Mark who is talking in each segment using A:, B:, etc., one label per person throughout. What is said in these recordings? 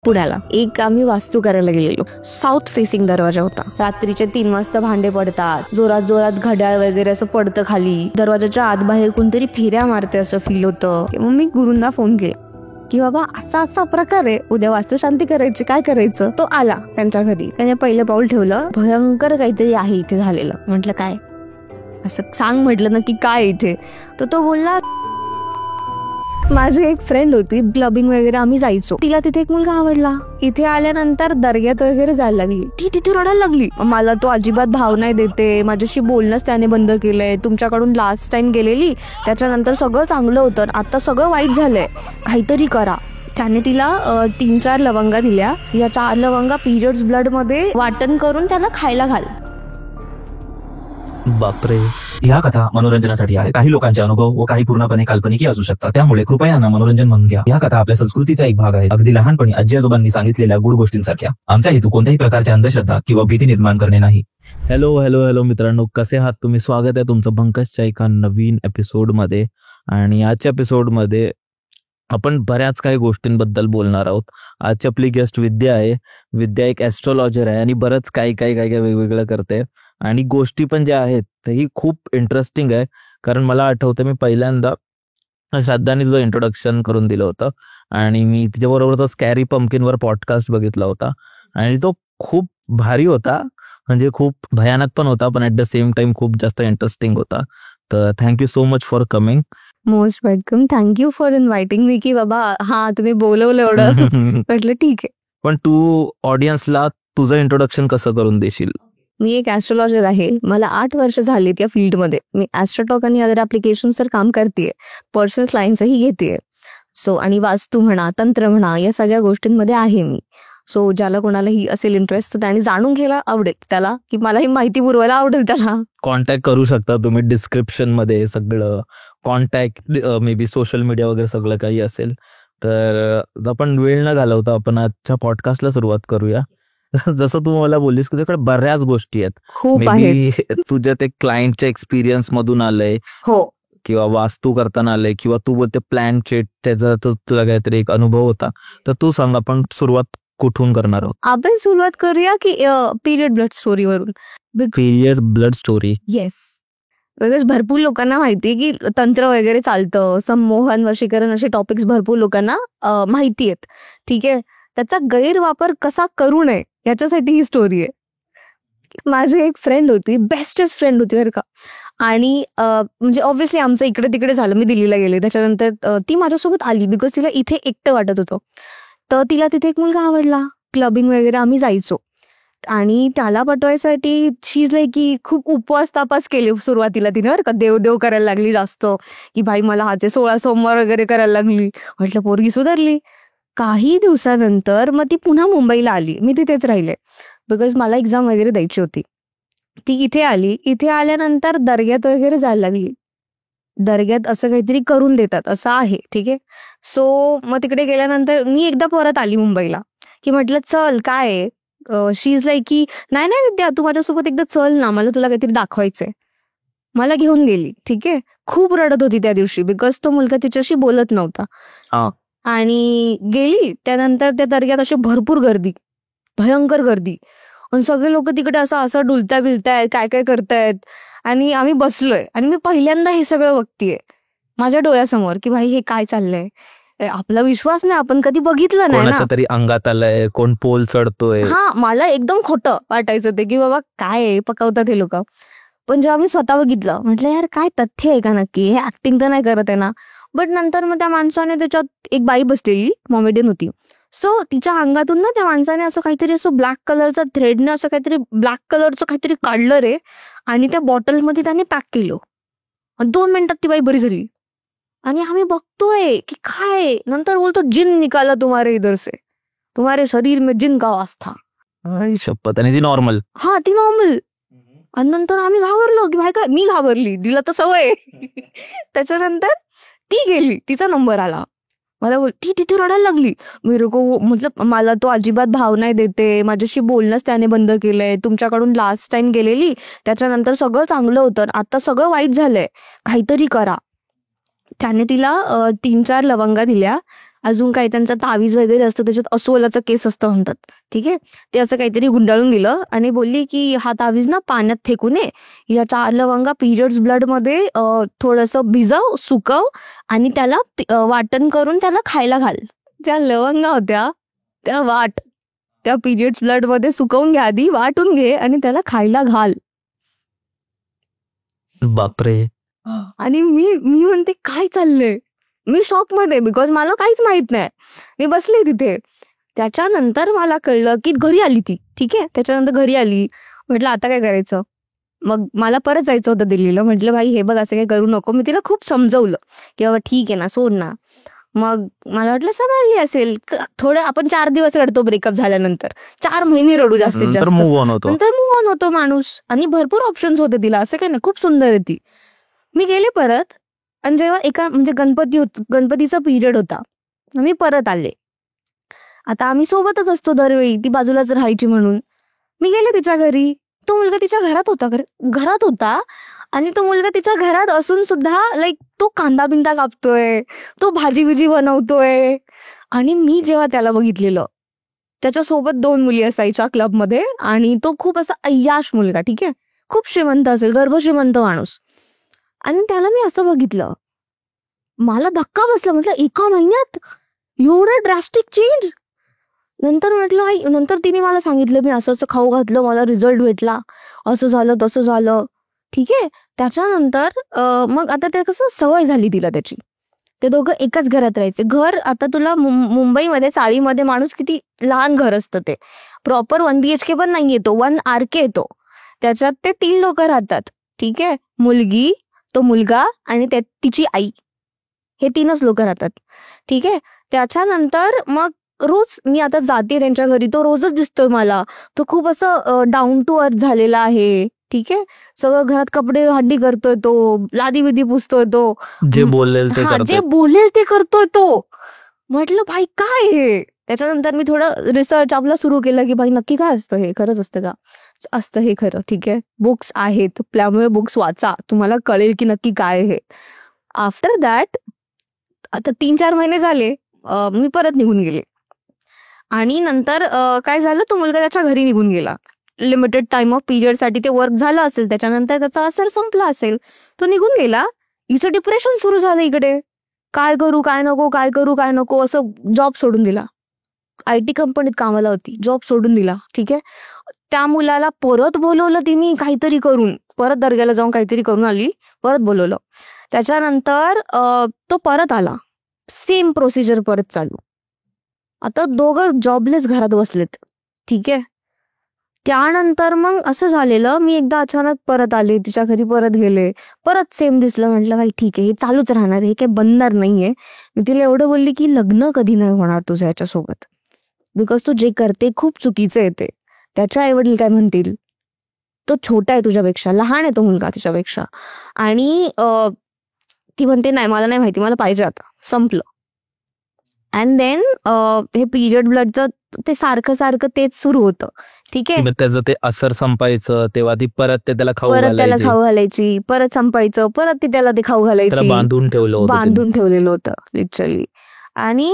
A: पुण्याला एक आम्ही वास्तू करायला गेलेलो. साऊथ फेसिंग दरवाजा होता. रात्रीचे 3 वाजता भांडे पडतात, जोरात जोरात घड्याळ वगैरे असं पडतं खाली, दरवाजाच्या आत बाहेर कोणतरी फेऱ्या मारते असं फील होतं. मग मी गुरूंना फोन केला की बाबा असा असा प्रकार आहे, उद्या वास्तुशांती करायची, काय करायचं. तो आला त्यांच्या घरी, त्याने पहिलं पाऊल ठेवलं, भयंकर काहीतरी आहे इथे झालेलं. म्हटलं काय असं सांग, म्हटलं ना की काय इथे. तर तो बोलला माझी एक फ्रेंड होती, क्लबिंग वगैरे आम्ही जायचो, तिला तिथे एक मुलगा आवडला, इथे आल्यानंतर दर्ग्यात वगैरे जायला लागली, ती तिथे रडायला लागली. मला तो अजिबात भाव नाही देते, माझ्याशी बोलणंच त्याने बंद केलंय, तुमच्याकडून लास्ट टाइम गेलेली, त्याच्यानंतर सगळं चांगलं होतं, आता सगळं वाईट झालंय, काहीतरी करा. त्याने तिला 3-4 लवंगा दिल्या. या 4 लवंगा पिरियड्स ब्लड मध्ये वाटण करून त्याला खायला घाल.
B: बापरे. ह्या कथा मनोरंजनासाठी आहे. काही लोकांचे अनुभव व काही पूर्णपणे काल्पनिक असू शकतात, त्यामुळे कृपया ना मनोरंजन म्हणून घ्या. ह्या कथा आपल्या संस्कृतीचा एक भाग आहे, अगदी लहानपणी आजी आजोबांनी सांगितलेल्या गुड गोष्टींसारख्या. आमचा हेतू कोणत्याही प्रकारच्या अंधश्रद्धा किंवा भीती निर्माण करणे नाही.
C: हॅलो हॅलो हॅलो मित्रांनो, कसे आहात तुम्ही? स्वागत आहे तुमचं पंकजच्या एका नवीन एपिसोडमध्ये. आणि आजच्या एपिसोडमध्ये आपण बऱ्याच काही गोष्टींबद्दल बोलणार आहोत. आजची आपली गेस्ट विद्या आहे. विद्या एक ॲस्ट्रॉलॉजर आहे आणि बरंच काही वेगवेगळं करते. आणि गोष्टी पण ज्या आहेत तेही खूप इंटरेस्टिंग आहे. कारण मला आठवतं मी पहिल्यांदा श्रद्धाने तुझं इंट्रोडक्शन करून दिलं होतं आणि मी तिच्याबरोबर तो स्कॅरी पंपकिनवर पॉडकास्ट बघितला होता आणि तो खूप भारी होता. म्हणजे खूप भयानक पण होता, पण ॲट द सेम टाइम खूप जास्त इंटरेस्टिंग होता. तर thank you so much for coming.
A: Most welcome. Thank you for inviting me. की बाबा हा तुम्ही बोलवलं एवढं म्हटलं ठीक आहे.
C: पण तू ऑडियन्सला तुझं इंट्रोडक्शन कसं करून देशील?
A: मी एक ॲस्ट्रॉलॉजर आहे. मला 8 वर्ष झालीत या फील्डमध्ये. मी ॲस्ट्रोटॉक आणि अदर ॲप्लिकेशन्सवर काम करते, पर्सनल क्लायंट्सही घेते. सो आणि वास्तू म्हणा, तंत्र म्हणा, या सगळ्या गोष्टींमध्ये आहे मी. सो ज्याला कोणालाही असेल इंटरेस्ट तर त्याने जाणून घ्यायला आवडेल त्याला, की मलाही माहिती पुरवायला आवडेल त्याला.
C: कॉन्टॅक्ट करू शकता तुम्ही डिस्क्रिप्शन मध्ये, सगळं contact may be social media वगैरे सगळं काही असेल. तर आपण वेळ न घालवता आपण आजच्या पॉडकास्टला सुरुवात करूया. जसं तू मला बोललीस की तुझ्याकडे बऱ्याच गोष्टी आहेत,
A: खूप आहेत.
C: तुझ्या ते क्लायंटच्या एक्सपिरियन्स मधून आलंय
A: हो,
C: किंवा वास्तू करताना आलंय किंवा तू बोलते प्लॅनचे त्याचा तुला काहीतरी एक अनुभव होता. तर तू सांग, आपण सुरुवात कुठून करणार आहोत?
A: आपण सुरुवात करूया की पिरियड ब्लड स्टोरीवरून.
C: Period blood story.
A: Yes, because भरपूर लोकांना माहिती आहे की तंत्र वगैरे चालतं, संमोहन, वशीकरण असे टॉपिक्स भरपूर लोकांना माहिती आहेत. ठीक आहे, त्याचा गैरवापर कसा करू नये याच्यासाठी ही स्टोरी आहे. माझी एक फ्रेंड होती, बेस्टेस्ट फ्रेंड होती बरं का. आणि म्हणजे ऑब्व्हियसली आमचं इकडे तिकडे झालं, मी दिल्लीला गेले, त्याच्यानंतर ती माझ्यासोबत आली बिकॉज तिला इथे एकटं वाटत होतं. तर तिला तिथे एक मुलगा आवडला, क्लबिंग वगैरे आम्ही जायचो, आणि त्याला पटवायसाठी शीज लाईक की खूप उपवास तापास केले सुरुवातीला तिने बरं का. देव करायला लागली जास्त, की भाई मला हाचे 16 सोमवार वगैरे करायला लागली. म्हटलं पोरगी सुधारली. काही दिवसानंतर मग ती पुन्हा मुंबईला आली, मी तिथेच राहिले बिकॉज मला एक्झाम वगैरे द्यायची होती. ती इथे आली, इथे आल्यानंतर दर्ग्यात वगैरे जायला लागली. दर्ग्यात असं काहीतरी करून देतात असं आहे, ठीक आहे. सो मग तिकडे गेल्यानंतर मी एकदा परत आली मुंबईला, की म्हटलं चल काय. शी इज लाईक की नाही विद्या, तू माझ्यासोबत एकदा चल ना, मला तुला काहीतरी दाखवायचंय. मला घेऊन गेली, ठीक आहे. खूप रडत होती त्या दिवशी बिकॉज तो मुलगा तिच्याशी बोलत नव्हता. आणि गेली. त्यानंतर त्या दर्ग्यात अशी भरपूर गर्दी, भयंकर गर्दी, आणि सगळे लोक तिकडे असं डुलता बिलतायत, काय करतायत. आणि आम्ही बसलोय आणि मी पहिल्यांदा हे सगळं बघतीये माझ्या डोळ्यासमोर, की भाई हे काय चाललंय. आपला विश्वास नाही, आपण कधी बघितलं नाही ना.
C: तरी अंगात आलंय, कोण पोल चढतोय.
A: हा, मला एकदम खोटं वाटायचं ते, की बाबा काय पकवतात हे लोक. पण जेव्हा मी स्वतः बघितलं, म्हटलं यार काय तथ्य आहे का नक्की, हे ऍक्टिंग तर नाही करत आहे ना. बट नंतर मग त्या माणसाने, त्याच्यात एक बाई बसलेली, मॉमेडियन होती. सो तिच्या अंगातून ना त्या माणसाने असं काहीतरी असं ब्लॅक कलरचं थ्रेडने असं काहीतरी ब्लॅक कलरचं काहीतरी काढलं रे, आणि त्या बॉटलमध्ये त्याने पॅक केलं. 2 मिनिटात ती बाई बरी झाली. आणि आम्ही बघतोय की काय. नंतर बोलतो जिन निकाला तुम्हारे इधर से, तुम्हारे शरीर में जिन का वास था.
C: शपथ. आणि ती नॉर्मल.
A: हा, ती नॉर्मल. आणि नंतर आम्ही घाबरलो की भाई काय. मी घाबरली, तिला तर सवय. त्याच्यानंतर ती गेली, तिचा नंबर आला. मला ती तिथे रडायला लागली. मेरे को मतलब मला तो अजिबात भाव नाही देते, माझ्याशी बोलणंच त्याने बंद केलंय, तुमच्याकडून लास्ट टाइम गेलेली, त्याच्यानंतर सगळं चांगलं होतं, आता सगळं वाईट झालंय, काहीतरी करा. त्याने तिला 3-4 लवंगा दिल्या अजून काही त्यांचा तावीज वगैरे असतो, त्याच्यात अस्वलाचा केस असतं म्हणतात. ठीक आहे, ते असं काहीतरी गुंडाळून दिलं आणि बोलली की हा तावीज ना पाण्यात फेकू नये, या 4 लवंगा पिरियड्स ब्लड मध्ये थोडंसं भिजव, सुकव आणि त्याला वाटण करून त्याला खायला घाल. ज्या लवंगा होत्या त्या त्या पिरियड्स ब्लड मध्ये सुकवून घ्या, आधी वाटून घे आणि त्याला खायला घाल.
C: बापरे.
A: आणि मी म्हणते काय चाललंय, मी शॉक मध्ये, बिकॉज मला काहीच माहित नाही. मी बसले तिथे. त्याच्यानंतर मला कळलं की घरी आली ती. ठीक आहे, त्याच्यानंतर घरी आली. म्हटलं आता काय करायचं. मग मला परत जायचं होतं दिल्लीला. म्हटलं भाई हे बघ असं काही करू नको. मी तिला खूप समजवलं की बाबा ठीक आहे ना, सोड ना. मग मला वाटलं समजली असेल. थोडं आपण 4 दिवस रडतो ब्रेकअप झाल्यानंतर, 4 महिने रडू जास्तीत
C: नंतर
A: जास्त,
C: मूव्ह ऑन होतो.
A: नंतर मूव्ह ऑन होतो माणूस. आणि भरपूर ऑप्शन्स होते तिला, असं काही नाही, खूप सुंदर आहे ती. मी गेले परत आणि जेव्हा एका म्हणजे गणपतीचा पिरियड होता, मी परत आले. आता आम्ही सोबतच असतो दरवेळी, ती बाजूलाच राहायची म्हणून. मी गेले तिच्या घरी. तो मुलगा तिच्या घरात होता आणि तो मुलगा तिच्या घरात असून सुद्धा लाईक तो कांदा बिंदा कापतोय, तो भाजी बिजी बनवतोय. आणि मी जेव्हा त्याला बघितलेलं, त्याच्यासोबत 2 मुली असायच्या क्लबमध्ये आणि तो खूप असा अय्याश मुलगा. ठीक आहे, खूप श्रीमंत असेल, गर्भश्रीमंत माणूस. आणि त्याला मी असं बघितलं, मला धक्का बसला. म्हटलं 1 महिन्यात एवढं ड्रास्टिक चेंज. नंतर तिने मला सांगितलं मी असं खाऊ घातलं, मला रिझल्ट भेटला, असं झालं तसं झालं. ठीक आहे, त्याच्यानंतर मग आता ते कसं सवय झाली तिला त्याची. ते दोघं एकाच घरात राहायचे. घर आता तुला मुंबईमध्ये चाळीमध्ये माणूस किती लहान घर असतं, ते प्रॉपर 1 BHK पण नाही येतो, 1 RK येतो. त्याच्यात ते 3 लोक राहतात. ठीक आहे, मुलगी, तो मुलगा आणि तिची आई, हे 3च लोक राहतात. ठीक आहे, त्याच्यानंतर मग रोज मी आता जाते त्यांच्या घरी, तो रोजच दिसतोय मला. तो खूप असं डाऊन टू अर्थ झालेला आहे. ठीक आहे, सगळं घरात कपडे हंडी करतोय, तो लादी बिदी पुसतोय, तो
C: जे बोलेल
A: ते करतोय तो. म्हटलं भाई काय हे. त्याच्यानंतर मी थोडं रिसर्च आपलं सुरू केलं की भाई नक्की काय असतं हे, खरंच असतं का. असतं हे खरं. ठीक आहे, बुक्स आहेत, त्यामुळे बुक्स वाचा, तुम्हाला कळेल की नक्की काय हे. आफ्टर दॅट आता 3-4 महिने झाले, मी परत निघून गेले. आणि नंतर काय झालं, तो मुलगा त्याच्या घरी निघून गेला. लिमिटेड टाइम ऑफ पिरियड साठी ते वर्क झालं असेल, त्याच्यानंतर त्याचा असर संपला असेल, तो निघून गेला. हिचं डिप्रेशन सुरू झालं इकडे. काय करू काय नको असं. जॉब सोडून दिला. IT कंपनीत कामाला होती, जॉब सोडून दिला. ठीक आहे, त्या मुलाला परत बोलवलं तिने काहीतरी करून, परत दर्ग्याला जाऊन काहीतरी करून आली, परत बोलवलं. त्याच्यानंतर तो परत आला, सेम प्रोसिजर परत चालू. आता दोघं जॉबलेस घरात बसलेत. ठीक आहे, त्यानंतर मग असं झालेलं, मी एकदा अचानक परत आले, तिच्या घरी परत गेले, परत सेम दिसलं. म्हटलं भाई ठीक आहे, हे चालूच राहणार, हे काही बनणार नाहीये. मी तिला एवढं बोलली की लग्न कधी नाही होणार तुझं याच्यासोबत, बिकॉज तू जे करते खूप चुकीचं येते. त्याच्या आई वडील काय म्हणतील, तो छोटा आहे तुझ्यापेक्षा, लहान आहे तो मुलगा तिच्यापेक्षा. आणि ती म्हणते नाही, मला नाही माहिती, मला पाहिजे आता, संपलं. अँड देन हे पिरियड ब्लडचं ते सारखं तेच सुरू होतं. ठीक आहे,
C: त्याचं ते असर संपायचं तेव्हा ती परत त्याला खाऊ
A: घालायची, परत संपायचं, परत ती त्याला ते खाऊ घालायची, बांधून ठेवलेलं होतं लिटरली. आणि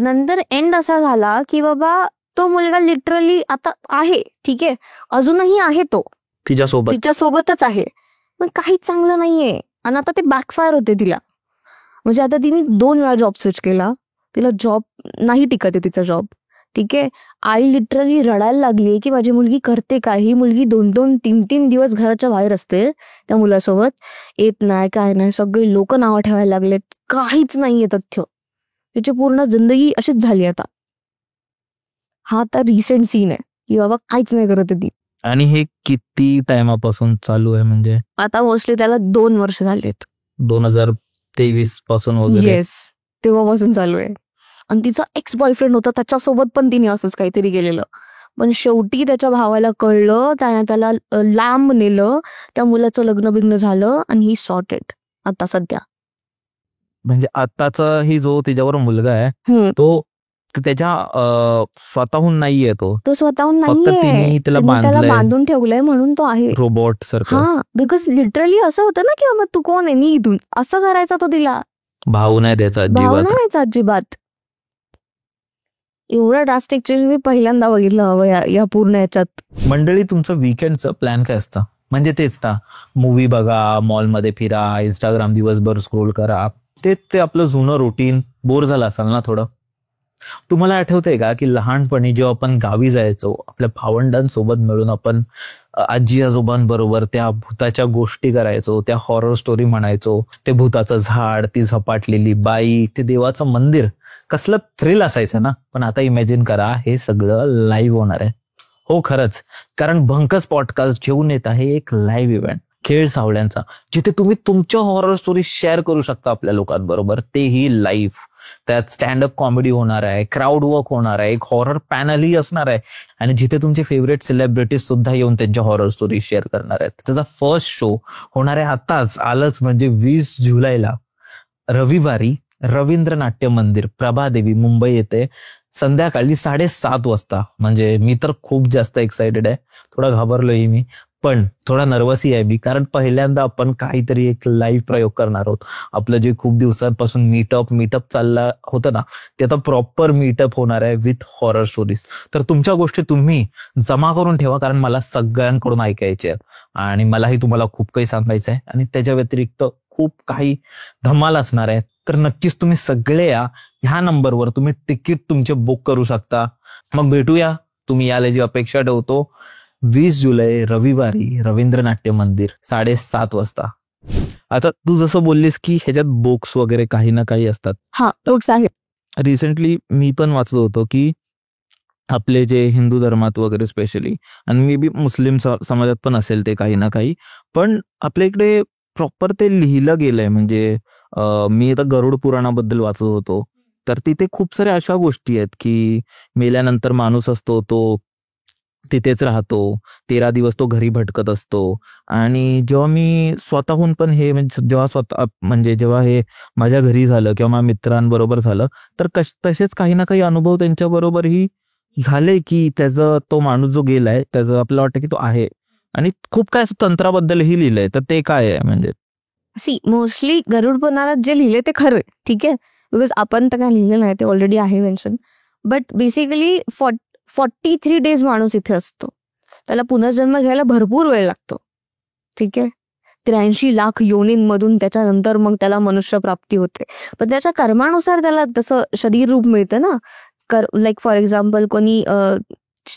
A: नंतर एंड असा झाला की बाबा तो मुलगा लिटरली आता आहे. ठीक आहे, अजूनही आहे, तो तिच्यासोबतच आहे, पण काहीच चांगलं नाहीये. आणि आता ते बॅकफायर होते तिला. म्हणजे आता तिने 2 वेळा जॉब स्विच केला, तिला जॉब नाही टिकत आहे तिचा जॉब. ठीक आहे, आई लिटरली रडायला लागली की माझी मुलगी करते काय. ही मुलगी 2-2, 3-3 दिवस घराच्या बाहेर असते, त्या मुलासोबत येत नाही, काय नाही, सगळे लोक नावं ठेवायला लागलेत, काहीच नाहीये तथ्य. तिची पूर्ण जिंदगी अशीच झाली आता. हा आता रिसेंट सीन आहे की बाबा काहीच नाही करत ती.
C: आणि हे किती टाइमापासून चालू आहे, म्हणजे
A: आता मोस्टली त्याला 2 वर्ष झालेत,
C: 2023 पासून वगैरे.
A: येस, तेव्हापासून चालू आहे. आणि तिचा एक्स बॉयफ्रेंड होता, त्याच्यासोबत पण तिने असंच काहीतरी केलेलं. पण शेवटी त्याच्या भावाला कळलं, त्याने त्याला लांब नेलं, त्या मुलाचं लग्न बिग्न झालं आणि ही सॉर्टेड आता सध्या.
C: म्हणजे आताचा ही जो तिच्यावर मुलगा आहे तो त्याच्या स्वतःहून नाहीये, तो स्वतःहून नाहीये, त्याला
A: बांधून ठेवलंय म्हणून तो आहे
C: रोबोट सारखं.
A: हा, बिकॉज लिटरली असं होतं ना की बाबा तू कोण आहे, मी इथून, असं करायचा तो तिला.
C: भाऊ नाही द्यायचा
A: अजिबात. एवढं ड्रास्टिक चेंज मी पहिल्यांदा बघितलं हवं या पूर्ण याच्यात.
C: मंडळी, तुमचं वीकेंडचं प्लॅन काय असतं? म्हणजे तेच ना, मूवी बघा, मॉलमध्ये फिरा, इंस्टाग्राम दिवसभर स्क्रोल करा, तेच ते आपलं जुनं रुटीन. बोर झालं असाल ना थोडं. तुम्हाला आठवतंय का की लहानपणी जेव्हा आपण गावी जायचो, आपल्या भावंडांसोबत मिळून आपण आजी आजोबांबरोबर त्या भूताच्या गोष्टी करायचो, त्या हॉरर स्टोरी म्हणायचो, ते भूताचं झाड, ती झपाटलेली बाई, ते देवाचं मंदिर, कसलं थ्रिल असायचं ना. पण आता इमॅजिन करा, हे सगळं लाईव्ह होणार आहे. हो खरंच, कारण भंकस पॉडकास्ट घेऊन येत आहे एक लाईव्ह इव्हेंट, खेळ सावळ्यांचा, जिथे तुम्ही तुमच्या हॉरर स्टोरी शेअर करू शकता आपल्या लोकांबरोबर, तेही लाईव्ह. त्यात स्टँडअप कॉमेडी होणार आहे, क्राऊड वर्क होणार आहे, एक हॉरर पॅनलही असणार आहे, आणि जिथे तुमचे फेवरेट सेलिब्रिटीज सुद्धा येऊन त्यांच्या हॉरर स्टोरी शेअर करणार आहेत. त्याचा फर्स्ट शो होणार आहे आताच, आलंच म्हणजे 20 जुलैला रविवारी रवींद्र नाट्य मंदिर, प्रभादेवी, मुंबई येथे संध्याकाळी 7:30 वाजता. म्हणजे मी तर खूप जास्त एक्साइटेड आहे, थोडा घाबरलोय मी, पण थोडा नर्वसही आहे मी, कारण पहिल्यांदा आपण काहीतरी एक लाईव्ह प्रयोग करणार आहोत. आपलं जे खूप दिवसांपासून मीटअप चालला होतं ना, ते आता प्रॉपर मीटअप होणार आहे विथ हॉरर स्टोरीज. तर तुमच्या गोष्टी तुम्ही जमा करून ठेवा, कारण मला सगळ्यांकडून ऐकायचे आहेत आणि मलाही तुम्हाला खूप काही सांगायचं आहे, आणि त्याच्या व्यतिरिक्त खूप काही धमाल असणार आहे. तर नक्कीच तुम्ही सगळे या. ह्या नंबरवर तुम्ही तिकीट तुमचे बुक करू शकता. मग भेटूया. तुम्ही याची अपेक्षा ठेवतो. 20 जुलै रविवारी रवींद्र नाट्य मंदिर 7:30 वाजता. आता तू जसं बोललीस की ह्याच्यात बुक्स वगैरे काही ना काही असतात.
A: हा, बुक्स आहे.
C: रिसेंटली मी पण वाचत होतो की आपले जे हिंदू धर्मात वगैरे स्पेशली, आणि मे बी मुस्लिम समाजात पण असेल ते काही ना काही, पण आपल्या इकडे प्रॉपर ते लिहिलं गेलंय. म्हणजे मी आता गरुड पुराणाबद्दल वाचत होतो, तर तिथे खूप साऱ्या अशा गोष्टी आहेत की मेल्यानंतर माणूस असतो तो तिथेच राहतो, 13 दिवस तो घरी भटकत असतो. आणि जेव्हा मी स्वतःहून पण हे जेव्हा हे माझ्या घरी झालं किंवा माझ्या मित्रांबरोबर झालं, तर तसेच काही ना काही अनुभव त्यांच्याबरोबरही झाले की त्याचा तो माणूस जो गेलाय त्याचं आपल्याला वाटतं की तो आहे. आणि खूप काय असं तंत्राबद्दलही लिहिलंय, तर ते काय आहे? म्हणजे
A: मोस्टली गरुड पुराणात जे लिहिले ते खरं, ठीक आहे, बिकॉज आपण तर काय लिहिलं नाही, ते ऑलरेडी आहे मेन्शन. बट बेसिकली 43 डेज माणूस इथे असतो. त्याला पुनर्जन्म घ्यायला भरपूर वेळ लागतो, ठीक आहे. 83 लाख योनींमधून त्याच्यानंतर मग त्याला मनुष्य प्राप्ती होते. पण त्याच्या कर्मानुसार त्याला तसं शरीर रूप मिळतं ना. लाईक फॉर एक्झाम्पल, कोणी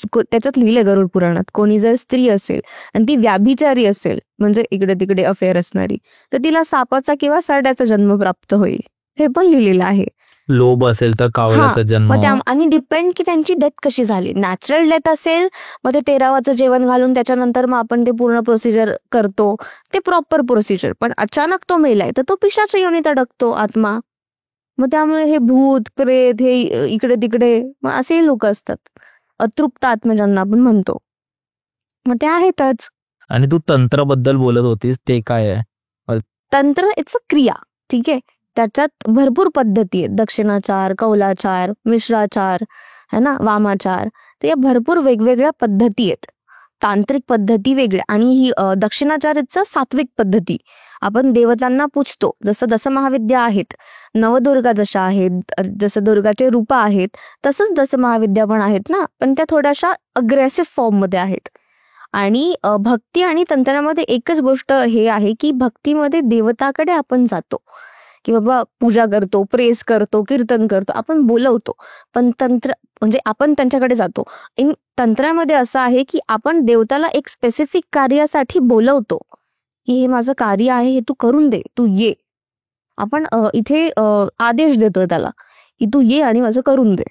A: त्याच्यात लिहिलंय गरुड पुराणात, कोणी जर स्त्री असेल आणि ती व्याभिचारी असेल, म्हणजे इकडे तिकडे अफेअर असणारी, तर तिला सापाचा किंवा सरड्याचा जन्म प्राप्त होईल, हे पण लिहिलेलं आहे.
C: लोभ असेल तर कावळ्याचा जन्म.
A: आणि डिपेंड की त्यांची डेथ कशी झाली. नॅचरल डेथ असेल, मग ते 13वाचं जेवण घालून त्याच्यानंतर मग आपण ते पूर्ण प्रोसिजर करतो, ते प्रॉपर प्रोसिजर. पण अचानक तो मेलाय तर तो पिशाच्या योनीत अडकतो आत्मा. मग त्यामुळे हे भूत प्रेत हे इकडे तिकडे, मग असेही लोक असतात, अतृप्त आत्मा ज्यांना आपण म्हणतो, मग ते आहेतच.
C: आणि तू तंत्राबद्दल बोलत होतीस, ते काय आहे?
A: तंत्र इट्स अ क्रिया, ठीक आहे. त्याच्यात भरपूर पद्धती आहेत. दक्षिणाचार, कौलाचार, मिश्राचार, है ना, वामाचार. तर या भरपूर वेगवेगळ्या पद्धती आहेत. तांत्रिक पद्धती वेगळ्या, आणि ही दक्षिणाचार्याचं सात्विक पद्धती. आपण देवतांना पूजतो, जसं दशमहाविद्या आहेत, नवदुर्गा जशा आहेत, जसं दुर्गाचे रूप आहेत, तसंच दशमहाविद्या पण आहेत ना, पण त्या थोड्याशा अग्रेसिव्ह फॉर्ममध्ये आहेत. आणि भक्ती आणि तंत्रामध्ये एकच गोष्ट हे आहे की भक्तीमध्ये देवताकडे आपण जातो, की बाबा पूजा करतो, प्रेस करतो, कीर्तन करतो, आपण बोलवतो. पण तंत्र म्हणजे आपण त्यांच्याकडे जातो. इन तंत्रामध्ये असं आहे की आपण देवताला एक स्पेसिफिक कार्यासाठी बोलवतो, की हे माझं कार्य आहे, हे तू करून दे, तू ये. आपण इथे आदेश देतोय त्याला की तू ये आणि माझं करून दे.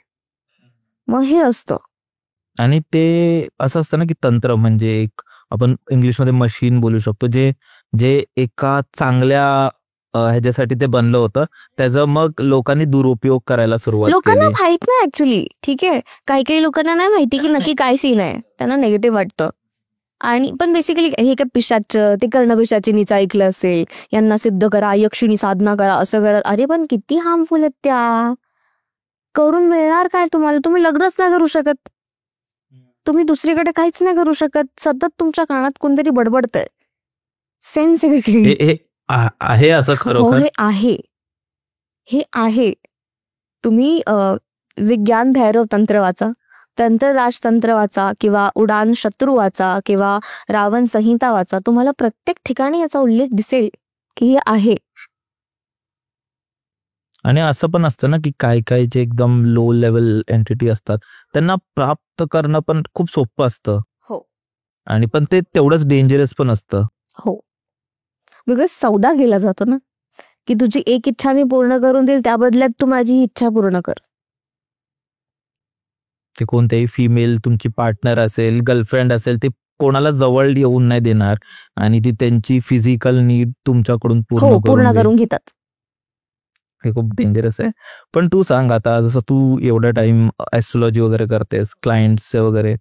A: मग हे असतं.
C: आणि ते असं असतं ना की तंत्र म्हणजे एक आपण इंग्लिशमध्ये मशीन बोलू शकतो, जे एका चांगल्या ह्याच्यासाठी ते बनलं होतं, त्याचा मग लोकांनी दुरुपयोग करायला सुरुवात केली.
A: लोकांना माहित नाही ऍक्च्युली, ठीक आहे. काही लोकांना नाही माहिती की नक्की काय सीन आहे, त्यांना नेगेटिव्ह वाटतं. आणि पण बेसिकली हे काय पिशाचं, ते कर्णपिशाचीनीचं ऐकलं असेल, यांना सिद्ध करा, यक्षिणी साधना करा, असं करा. अरे पण किती हार्मफुल आहेत त्या. करून मिळणार काय तुम्हाला? तुम्ही लग्नच नाही करू शकत, तुम्ही दुसरीकडे काहीच नाही करू शकत, सतत तुमच्या कानात कोणतरी बडबडतंय. सेन्स
C: आहे असं खरोखर?
A: हे आहे. तुम्ही विज्ञान भैरव तंत्र वाचा, तंत्रराज तंत्र वाचा, किंवा उडान शत्रू वाचा, किंवा रावण संहिता वाचा, तुम्हाला प्रत्येक ठिकाणी याचा उल्लेख दिसेल की हे आहे.
C: आणि असं पण असतं ना की काही काही जे एकदम लो लेवल एंटिटी असतात त्यांना प्राप्त करणं पण खूप सोपं असतं.
A: हो.
C: आणि पण ते तेवढंच डेंजरस पण असतं.
A: हो, बिकॉज सौदा केला जातो ना, की तुझी एक इच्छा मी पूर्ण करून देईल, त्या बदल्यात तू माझी इच्छा पूर्ण कर.
C: ते कोणत्याही फिमेल तुमची पार्टनर असेल, गर्लफ्रेंड असेल, ते कोणाला जवळ येऊन नाही देणार आणि ती त्यांची फिजिकल नीड तुमच्याकडून
A: हो, पूर्ण
C: देईल.
A: करून घेतात.
C: हे खूप डेंजरस आहे. पण तू सांग आता, जसं तू एवढा टाइम ऍस्ट्रोलॉजी वगैरे करतेस क्लायंट्स वगैरे,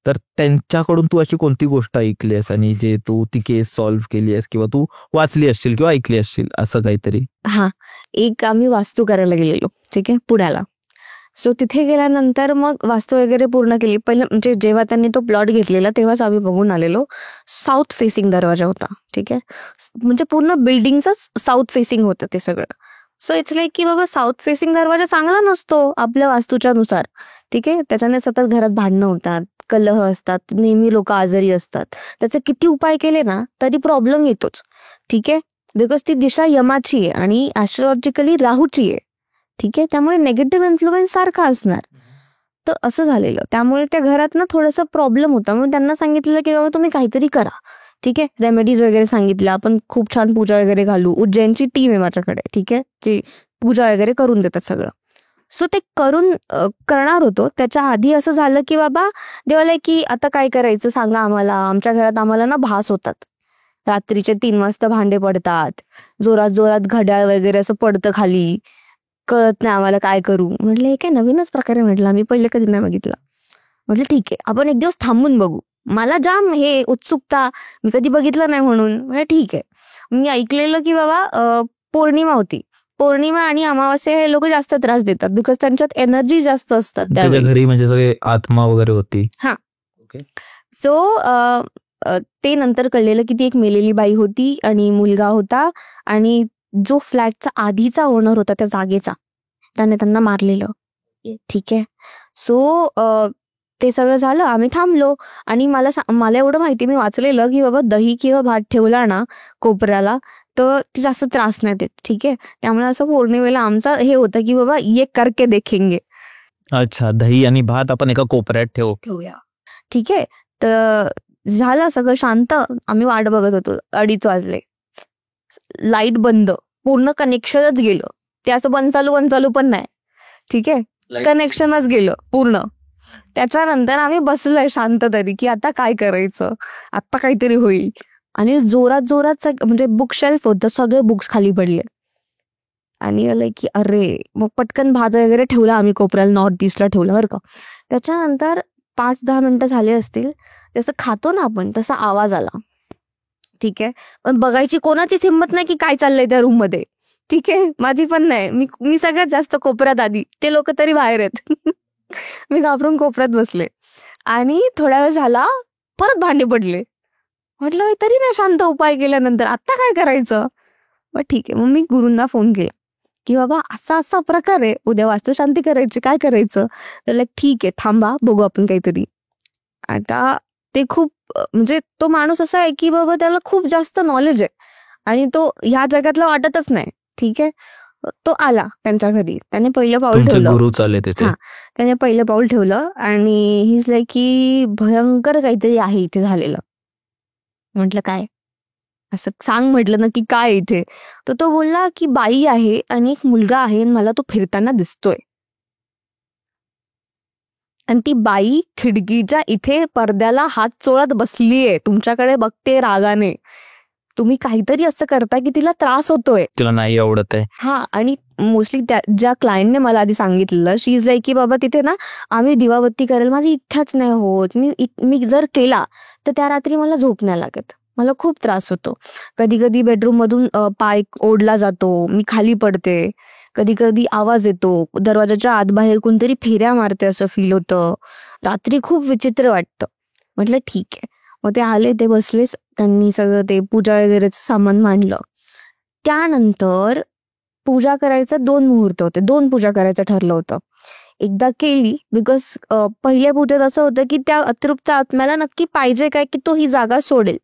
C: तर त्यांच्याकडून तू अशी कोणती गोष्ट ऐकली आहेस आणि जे तू ती केस सॉल्व्ह केली आहेस किंवा तू वाचली असशील किंवा ऐकली असशील असं काहीतरी?
A: हा, एक आम्ही वास्तू करायला गेलेलो, ठीक आहे, पुण्याला. सो तिथे गेल्यानंतर मग वास्तू वगैरे पूर्ण केली. पहिलं म्हणजे जेव्हा त्यांनी तो प्लॉट घेतलेला तेव्हाच आम्ही बघून आलेलो. साऊथ फेसिंग दरवाजा होता, ठीक आहे, म्हणजे पूर्ण बिल्डिंगच साऊथ फेसिंग होतं ते सगळं. सो इट्स लाईक की बाबा साऊथ फेसिंग दरवाजा चांगला नसतो आपल्या वास्तूच्या नुसार, ठीक आहे. त्याच्याने सतत घरात भांडणं होतात, कलह असतात, नेहमी लोक आजारी असतात. त्याचे किती उपाय केले ना तरी प्रॉब्लेम येतोच, ठीक आहे, बिकॉज ती दिशा यमाची आहे आणि ऍस्ट्रोलॉजिकली राहूची आहे, ठीक आहे. त्यामुळे नेगेटिव्ह इन्फ्लुएन्स सारखा असणार. तर असं झालेलं, त्यामुळे त्या घरात ना थोडासा प्रॉब्लेम होता. मग त्यांना सांगितलं की बाबा तुम्ही काहीतरी करा, ठीक आहे. रेमेडीज वगैरे सांगितल्या, आपण खूप छान पूजा वगैरे घालू. उज्जैनची टीम आहे माझ्याकडे, ठीक आहे, जी पूजा वगैरे करून देतात सगळं. सो ते करणार होतो. त्याच्या आधी असं झालं की बाबा देवाला की आता काय करायचं सांगा आम्हाला, आमच्या घरात आम्हाला ना भास होतात, रात्रीचे 3 वाजता भांडे पडतात, जोरात जोरात घड्याळ वगैरे असं पडतं खाली, कळत नाही आम्हाला काय करू. म्हटलं हे काय नवीनच प्रकारे, म्हटलं आम्ही पहिले कधी नाही बघितलं. म्हटलं ठीक आहे, आपण एक दिवस थांबून बघू. मला जाम हे उत्सुकता, मी कधी बघितलं नाही म्हणून. म्हणजे ठीक आहे. मी ऐकलेलं की बाबा पौर्णिमा होती, पौर्णिमा आणि अमावास्या हे लोक जास्त त्रास देतात बिकॉज त्यांच्यात एनर्जी जास्त असतात
C: त्याच्या
A: त्यावेळी.
C: घरी म्हणजे सगळे आत्मा वगैरे होती.
A: हा.
C: ओके.
A: सो ते नंतर कळलेलं की ती एक मेलेली बाई होती आणि मुलगा होता, आणि जो फ्लॅटचा आधीचा ओनर होता त्या जागेचा, त्याने त्यांना मारलेलं, ठीक आहे. सो ते सगळं झालं, आम्ही थांबलो. आणि मला एवढं माहिती, मी वाचलेलं की बाबा दही किंवा भात ठेवला ना कोपऱ्याला तर ती जास्त त्रास नाही देत, ठीक आहे. त्यामुळे असं पौर्णिमेला आमचं हे होतं की बाबा ये करके देखेंगे.
C: अच्छा, दही आणि भात आपण एका कोपऱ्यात
A: ठेवूया, ठीक आहे. तर झालं सगळं शांत, आम्ही वाट बघत होतो. 2:30 वाजले, लाईट बंद, पूर्ण कनेक्शनच गेलं. ते असं बंद चालू पण नाही, ठीक आहे, कनेक्शनच गेलं पूर्ण. त्याच्यानंतर आम्ही बसलोय शांत तरी की आता काय करायचं, आता काहीतरी होईल. आणि जोरात जोरात म्हणजे बुक शेल्फ होतं, सगळे बुक्स खाली पडले. आणि लाईक की अरे, मग पटकन भात वगैरे ठेवला आम्ही कोपऱ्याला, नॉर्थ ईस्टला ठेवला बरं का. त्याच्यानंतर 5-10 मिनिटं झाले असतील, जसं खातो ना आपण तसा आवाज आला, ठीक आहे. पण बघायची कोणाचीच हिंमत नाही की काय चाललंय त्या रूम मध्ये, ठीक आहे, माझी पण नाही. मी सगळ्यात जास्त कोपऱ्यात आधी, ते लोक तरी बाहेर आहेत. मी घाबरून कोपऱ्यात बसले. आणि थोड्या वेळ झाला परत भांडे पडले. म्हटलं तरी नाही शांत उपाय केल्यानंतर आता काय करायचं. मग ठीक आहे, मग मी गुरूंना फोन केला की बाबा असा असा प्रकार आहे, उद्या वास्तुशांती करायची, काय करायचं. तर लाईक ठीक आहे, थांबा बघू आपण काहीतरी. आता ते खूप म्हणजे तो माणूस असा आहे की बाबा त्याला खूप जास्त नॉलेज आहे आणि तो ह्या जगातला वाटतच नाही, ठीक आहे. तो आला त्यांच्या घरी, त्याने पहिलं पाऊल ठेवलं.
C: गुरु चालले तिथे.
A: हा, त्याने पहिलं पाऊल ठेवलं आणि हिज लाईक की भयंकर काहीतरी आहे इथे झालेलं. म्हटलं काय, असं सांग म्हटलं ना की काय इथे. तर तो बोलला की बाई आहे आणि एक मुलगा आहे, मला तो फिरताना दिसतोय. आणि ती बाई खिडकीच्या इथे पडद्याला हात चोळत बसलीये, तुमच्याकडे बघते रागाने. तुम्ही काहीतरी असं करता की तिला त्रास होतोय,
C: तिला नाही आवडत आहे.
A: हा. आणि मोस्टली ज्या क्लायंटने मला आधी सांगितलेलं, शी इज लाईक की बाबा तिथे ना आम्ही दिवाबत्ती करायला माझी इच्छाच नाही होत. मी जर केला तर त्या रात्री मला झोप नाही लागत, मला खूप त्रास होतो. कधी कधी बेडरूम मधून पाय ओढला जातो, मी खाली पडते, कधी कधी आवाज येतो, दरवाजाच्या आत बाहेर कोणतरी फेऱ्या मारते असं फील होतं, रात्री खूप विचित्र वाटतं. म्हटलं ठीक आहे. मग ते आले, ते बसलेच, त्यांनी सगळं ते पूजा वगैरेचं सामान मांडलं. त्यानंतर पूजा करायचं 2 मुहूर्त होते, 2 पूजा करायचं ठरलं होतं. एकदा केली बिकॉज पहिल्या पूजेत असं होतं की त्या अतृप्त आत्म्याला नक्की पाहिजे काय की तो ही जागा सोडेल.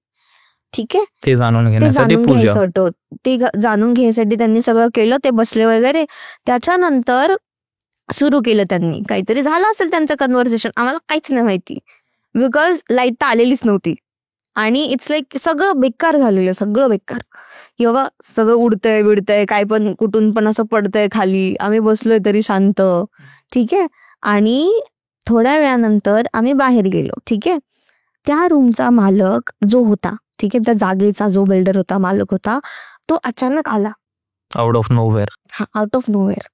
A: ठीक आहे,
C: ते जाणून
A: ते
C: घेण्यासाठी
A: जाणून
C: पूजा.
A: घ्यायचं होतं. ते जाणून घ्यायसाठी त्यांनी सगळं केलं, ते बसले वगैरे. त्याच्यानंतर सुरू केलं त्यांनी, काहीतरी झालं असेल त्यांचं कन्व्हर्सेशन, आम्हाला काहीच नाही माहिती बिकॉज लाईट तर आलेलीच नव्हती. आणि इट्स लाईक सगळं बेकार झालेलं, सगळं बेकार की बाबा सगळं उडतंय बिडतंय, काय पण कुठून पण असं पडतंय खाली, आम्ही बसलोय तरी शांत. ठीक आहे, आणि थोड्या वेळानंतर आम्ही बाहेर गेलो. ठीक आहे, त्या रूमचा मालक जो होता, ठीक आहे, त्या जागेचा जो बिल्डर होता, मालक होता, तो अचानक आला.
C: Out of nowhere.
A: हा, आउट ऑफ नोवेअर.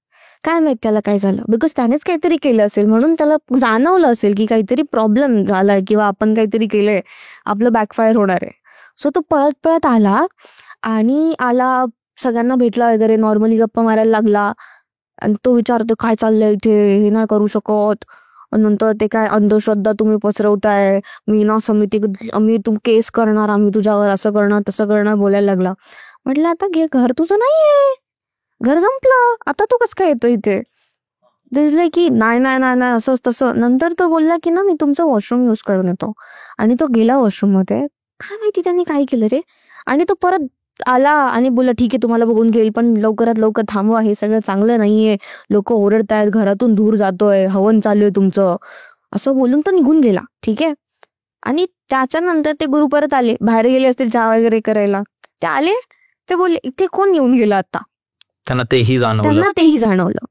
A: काय माहित त्याला काय झालं, बिकॉज त्यानेच काहीतरी केलं असेल, म्हणून त्याला जाणवलं असेल की काहीतरी प्रॉब्लेम झालाय किंवा आपण काहीतरी केलंय, आपलं बॅकफायर होणार आहे. सो तो पळत पळत आला आणि आला, सगळ्यांना भेटला वगैरे, नॉर्मली गप्पा मारायला लागला. आणि तो विचारतो काय चाललंय इथे, हे नाही करू शकत. नंतर ते काय अंधश्रद्धा तुम्ही पसरवताय, मी ना समिती, आम्ही तू केस करणार, आम्ही तुझ्यावर असं करणार तसं करणार बोलायला लागला. म्हटलं आता घे, घर तुझं नाहीये, घर संपलं, आता तू कसं काय येतो इथे. दिसलंय की नाही नाही नाही नाही असंच तसं. नंतर तो बोलला की ना मी तुमचं वॉशरूम यूज करून येतो, आणि तो गेला वॉशरूम मध्ये. काय माहिती त्यांनी काय केलं रे. आणि तो परत आला आणि बोलला ठीक आहे तुम्हाला बघून घेईल, पण लवकरात लवकर थांबवा, हे सगळं चांगलं नाहीये, लोक ओरडतायत, घरातून धूर जातोय, हवन चालू आहे तुमचं, असं बोलून तो निघून गेला. ठीक आहे, आणि त्याच्यानंतर ते गुरु परत आले, बाहेर गेले असतील चहा वगैरे करायला. ते आले, ते बोलले इथे कोण येऊन गेला आता.
C: त्यांना तेही
A: जाणवलं.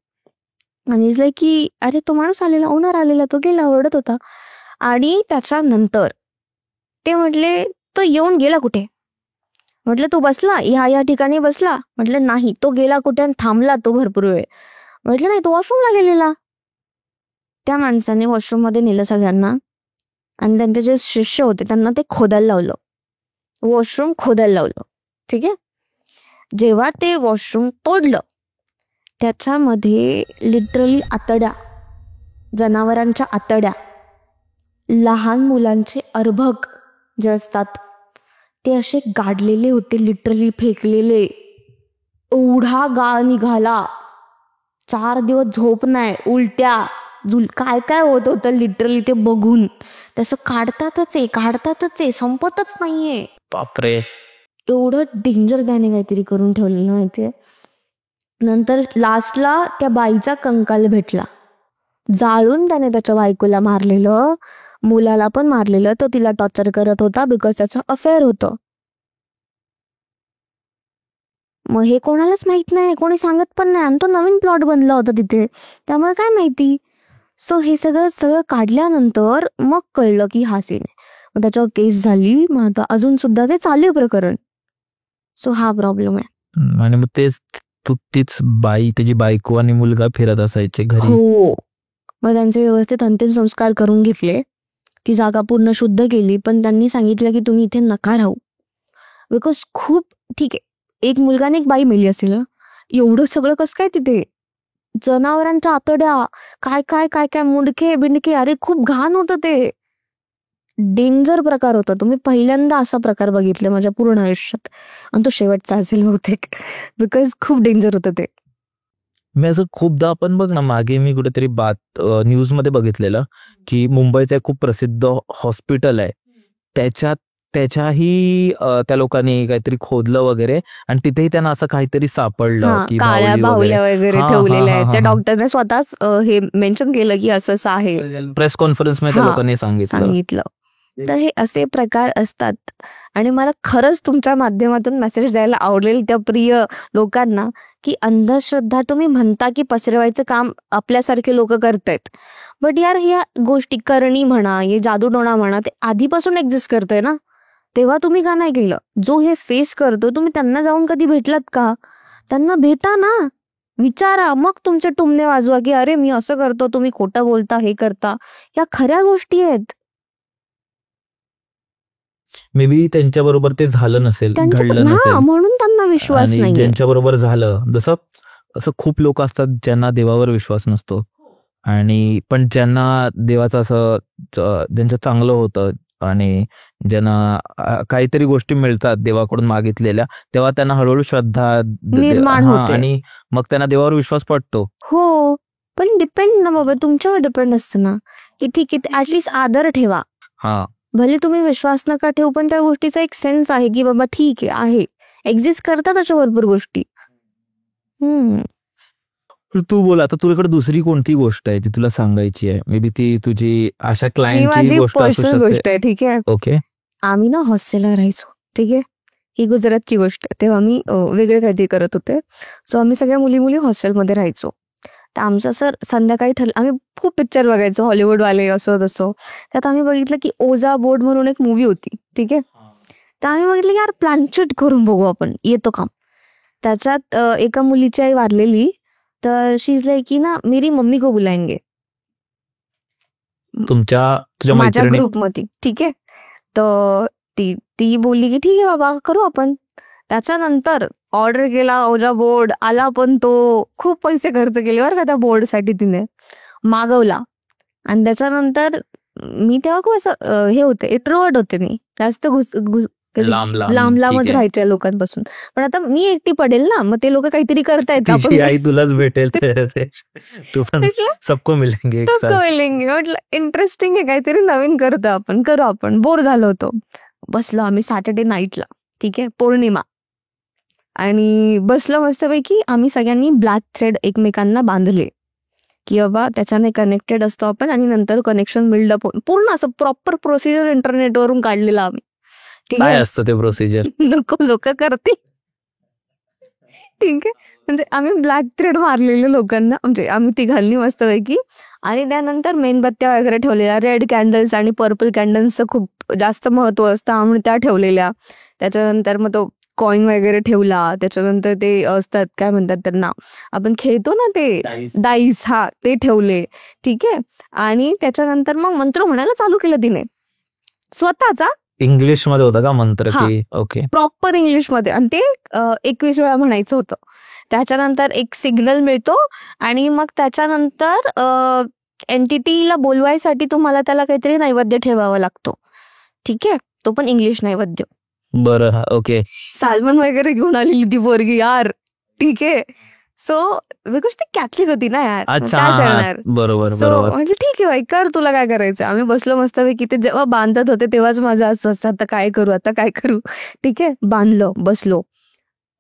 A: आणि की अरे तो माणूस आलेला, ओनर आलेला, तो गेला, ओरडत होता. आणि त्याच्यानंतर ते म्हटले तो येऊन गेला कुठे. म्हटलं तो बसला या ठिकाणी बसला. म्हटलं नाही, तो गेला कुठे आणि थांबला तो भरपूर वेळ. म्हटलं नाही, तो वॉशरूमला गेलेला. त्या माणसाने वॉशरूम मध्ये नेलं सगळ्यांना, आणि त्यांचे जे शिष्य होते त्यांना ते खोदायला लावलं, वॉशरूम खोदायला लावलं. ठीक आहे, जेव्हा ते वॉशरूम तोडलं, त्याच्यामध्ये लिटरली आतड्या, जनावरांच्या आतड्या, लहान मुलांचे अर्भक जे असतात ते असे गाडलेले होते, लिटरली फेकलेले. एवढा गाळ निघाला, 4 दिवस झोप नाही, उलट्या, काय काय होत होतं लिटरली. ते बघून तसं काढतातच आहे, संपतच नाहीये.
C: बापरे,
A: एवढं डेंजर त्याने काहीतरी करून ठेवलेलं माहितीये. नंतर लास्टला त्या बाईचा कंकाल भेटला, जाळून त्याने त्याच्या बायकोला मारलेलं, मुलाला पण मारलेलं. तो तिला टॉर्चर करत होता बिकॉज त्याचं अफेअर होतं. मग हे कोणालाच माहित नाही, कोणी सांगत पण नाही, आणि तो नवीन प्लॉट बनला होता तिथे, त्यामुळे काय माहिती. सो हे सगळं काढल्यानंतर मग कळलं की हा सीन आहे. मग त्याच्यावर केस झाली, मग आता अजून सुद्धा ते चालू आहे प्रकरण. सो हा प्रॉब्लेम आहे.
C: आणि मग तीच बाई, त्याची बायको आणि मुलगा फिरत असायचे घरी.
A: हो, मग त्यांचे व्यवस्थित अंतिम संस्कार करून घेतले, ती जागा पूर्ण शुद्ध केली. पण त्यांनी सांगितलं की तुम्ही इथे नका राहू, बिकॉज खूप, ठीक आहे एक मुलगा आणि एक बाई मेली असेल, एवढं सगळं कसं काय तिथे, जनावरांच्या आतड्या, काय काय काय काय, मुंडके बिंडके, अरे खूप घाण होतं ते, डेंजर प्रकार होता. तुम्ही पहिल्यांदा असा प्रकार बघितला माझ्या पूर्ण आयुष्यात, आणि तो शेवटचा असेल बहुतेक, बिकॉज खूप डेंजर होतं ते.
C: मी असं खूपदा, आपण बघ ना, मागे मी कुठेतरी न्यूज मध्ये बघितलेलं की मुंबईचं एक खूप प्रसिद्ध हॉस्पिटल आहे, त्याच्याही त्या लोकांनी काहीतरी खोदलं वगैरे, आणि तिथेही त्यांना असं काहीतरी सापडलं की
A: काळ्या बाहुल्या वगैरे ठेवलेल्या आहेत. त्या
C: हा.
A: डॉक्टरने स्वतःच हे मेन्शन केलं की असं असं आहे,
C: प्रेस कॉन्फरन्स मध्ये त्या लोकांनी सांगितलं.
A: तर हे असे प्रकार असतात. आणि मला खरंच तुमच्या माध्यमातून मेसेज द्यायला आवडेल त्या प्रिय लोकांना की अंधश्रद्धा तुम्ही म्हणता की पसरवायचं काम आपल्यासारखे लोक करतायत, बट यार ह्या गोष्टी करणी म्हणा, हे जादूटोणा म्हणा, ते आधीपासून एक्झिस्ट करतंय ना, तेव्हा तुम्ही का नाही केलं. जो हे फेस करतो, तुम्ही त्यांना जाऊन कधी भेटलात का. त्यांना भेटा ना, विचारा, मग तुमचे टुमणे वाजवा की अरे मी असं करतो, तुम्ही खोटं बोलता, हे करता. या खऱ्या गोष्टी आहेत.
C: मे बी त्यांच्या बरोबर ते झालं नसेल, घडलं नसेल,
A: म्हणून त्यांना विश्वास नाही.
C: ज्यांच्या बरोबर झालं, जसं असं खूप लोक असतात ज्यांना देवावर विश्वास नसतो, आणि पण ज्यांना देवाचं असं ज्यांचं चांगलं होतं आणि ज्यांना काहीतरी गोष्टी मिळतात देवाकडून मागितलेल्या, तेव्हा त्यांना हळूहळू श्रद्धा
A: निर्माण होते,
C: आणि मग त्यांना देवावर विश्वास पडतो.
A: हो, पण डिपेंड ना बाबा, तुमच्यावर डिपेंड असतं ना की ठीक आहे ऍटलिस्ट आदर ठेवा.
C: हा
A: भले तुम्ही विश्वास नका ठेवू पण त्या गोष्टीचा एक सेन्स आहे की बाबा ठीक आहे एक्झिस्ट करतात अशा भरपूर गोष्टी.
C: तू बोल आता, तुझ्याकडे दुसरी कोणती गोष्ट आहे जी तुला सांगायची आहे? मे बी ती तुझी अशा
A: ही
C: क्लायंटची
A: माझी
C: गोष्ट असू
A: पर्सनल
C: शकते.
A: गोष्ट आहे. ठीक आहे,
C: ओके.
A: आम्ही ना हॉस्टेलला राहायचो. ठीक आहे, ही गुजरातची गोष्ट आहे. तेव्हा आम्ही वेगळे काहीतरी करत होते. सो आम्ही सगळ्या मुली मुली हॉस्टेलमध्ये राहायचो. तर आमचं सर संध्याकाळी ठरलं, आम्ही खूप पिक्चर बघायचो हॉलिवूडवाले असं तसं. त्यात आम्ही बघितलं की ओझा बोर्ड म्हणून एक मूवी होती. ठीक आहे, तर आम्ही बघितलं की यार प्लॅनचेट करून बघू आपण, येतो काम. त्याच्यात एका मुलीची आई वारलेली, तर शी इज लाईक की ना मेरी मम्मी को बुलाएंगे
C: तुझ्या
A: माझ्या
C: मैत्रिणी
A: ग्रुपमध्ये. ठीक आहे, तर ती बोलली की ठीक आहे बाबा करू आपण. त्याच्यानंतर ऑर्डर केला ओझा बोर्ड आला, पण तो खूप पैसे खर्च केले बरं का त्या बोर्डसाठी, तिने मागवला. आणि त्याच्यानंतर मी तेव्हा खूप असं हे होते, इंट्रोवर्ट होते मी, जास्त
C: लांब लांब,
A: लांब
C: ठीक
A: लांबच
C: आहे.
A: राहायच्या लोकांपासून. पण आता मी एकटी पडेल ना, मग ते लोक काहीतरी करतायत
C: तिची आई तुलाच भेटेल तू पण
A: म्हटलं
C: सबको मिलेंगे एक
A: तो
C: साथ.
A: कळेलेंगे. म्हटलं इंटरेस्टिंग आहे, काहीतरी नवीन करतो आपण, करू आपण. बोर झालो होतो. बसलो आम्ही सॅटर्डे नाईटला. ठीक आहे, पौर्णिमा, आणि बसलो मस्तपैकी. आम्ही सगळ्यांनी ब्लॅक थ्रेड एकमेकांना बांधले की बाबा त्याच्याने कनेक्टेड असतो आपण, आणि नंतर कनेक्शन बिल्डअप पूर्ण असं प्रॉपर प्रोसिजर इंटरनेटवरून काढलेला आम्ही. ठीक
C: काय
A: आहे,
C: असतं ते प्रोसिजर?
A: नको लोक करतील. ठीक आहे, म्हणजे आम्ही ब्लॅक थ्रेड मारलेले लोकांना, म्हणजे आम्ही तिघांनी मस्तपैकी. आणि त्यानंतर मेणबत्त्या वगैरे ठेवलेल्या, रेड कॅन्डल्स आणि पर्पल कॅन्डल्सचं खूप जास्त महत्व असतं, आम्ही त्या ठेवलेल्या. त्याच्यानंतर मग तो कॉइन वगैरे ठेवला. त्याच्यानंतर ते असतात काय म्हणतात त्यांना, आपण खेळतो ना ते डाईस, हा ते ठेवले. ठीक आहे, आणि त्याच्यानंतर मग मंत्र म्हणायला चालू केलं तिने स्वतःचा.
C: इंग्लिश मध्ये होता का मंत्र?
A: हा.
C: की ओके,
A: प्रॉपर इंग्लिश मध्ये, आणि ते 21 वेळा म्हणायचं होतं. त्याच्यानंतर एक सिग्नल मिळतो, आणि मग त्याच्यानंतर एंटिटीला बोलवायसाठी तुम्हाला त्याला काहीतरी नैवेद्य ठेवावा लागतो. ठीक आहे, तो पण इंग्लिश नैवेद्य.
C: बरं, ओके.
A: सालमन वगैरे घेऊन आलेली ती पोरगी यार. ठीक आहे, सो बिकॉज ती कॅथलिक होती ना यार, मग
C: अच्छा,
A: काय
C: हा, हा.
A: करणार.
C: बरोबर
A: सो
C: बरोबर.
A: म्हटलं ठीक आहे बाई, कर तुला काय करायचं. आम्ही बसलो मस्तपैकी. ते जेव्हा बांधत होते तेव्हाच माझं असं असतं, आता काय करू आता काय करू. ठीक आहे, बांधलं, बसलो,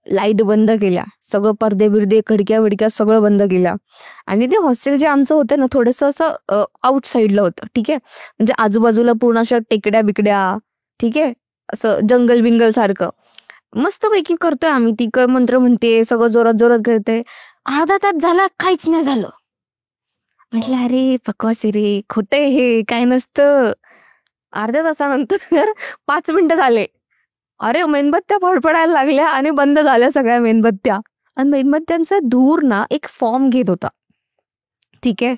A: लाईट बंद केल्या, सगळं पडदे बिरदे खिडक्या विडक्या सगळं बंद केल्या. आणि ते हॉस्टेल जे आमचं होतं ना थोडंसं असं आउटसाईडला होतं. ठीक आहे, म्हणजे आजूबाजूला पूर्ण अशा टेकड्या बिकड्या. ठीक आहे, असं जंगल बिंगल सारखं. मस्तपैकी करतोय आम्ही, ती मंत्र म्हणते, सगळं जोरात जोरात करते. अर्धा तास झाला, काहीच नाही झालं. म्हटलं अरे बकवास आहे रे, खोटं आहे हे, काय नसतं. अर्ध्या तासानंतर 5 मिनिटं झाले, अरे मेणबत्त्या फडफडायला लागल्या आणि बंद झाल्या सगळ्या मेणबत्त्या. आणि मेणबत्त्यांचा धूर ना एक फॉर्म घेत होता. ठीक आहे,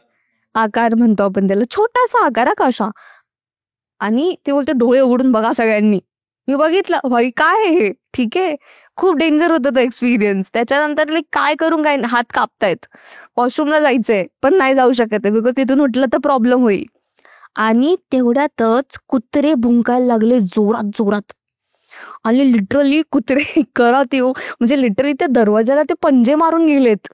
A: आकार म्हणतो आपण त्याला, छोटासा आकार कशा. आणि ते बोलते डोळे उघडून बघा सगळ्यांनी. मी बघितलं, भाई काय आहे हे. ठीक आहे, खूप डेंजर होतं तो एक्सपिरियन्स. त्याच्यानंतर काय करून काय, हात कापतायत, वॉशरूमला जायचंय पण नाही जाऊ शकत बिकॉज तिथून उठलं तर प्रॉब्लेम होईल. आणि तेवढ्यातच कुत्रे भुंकायला लागले जोरात जोरात. आणि लिटरली कुत्रे करत येऊ, म्हणजे लिटरली त्या दरवाजाला ते पंजे मारून गेलेत.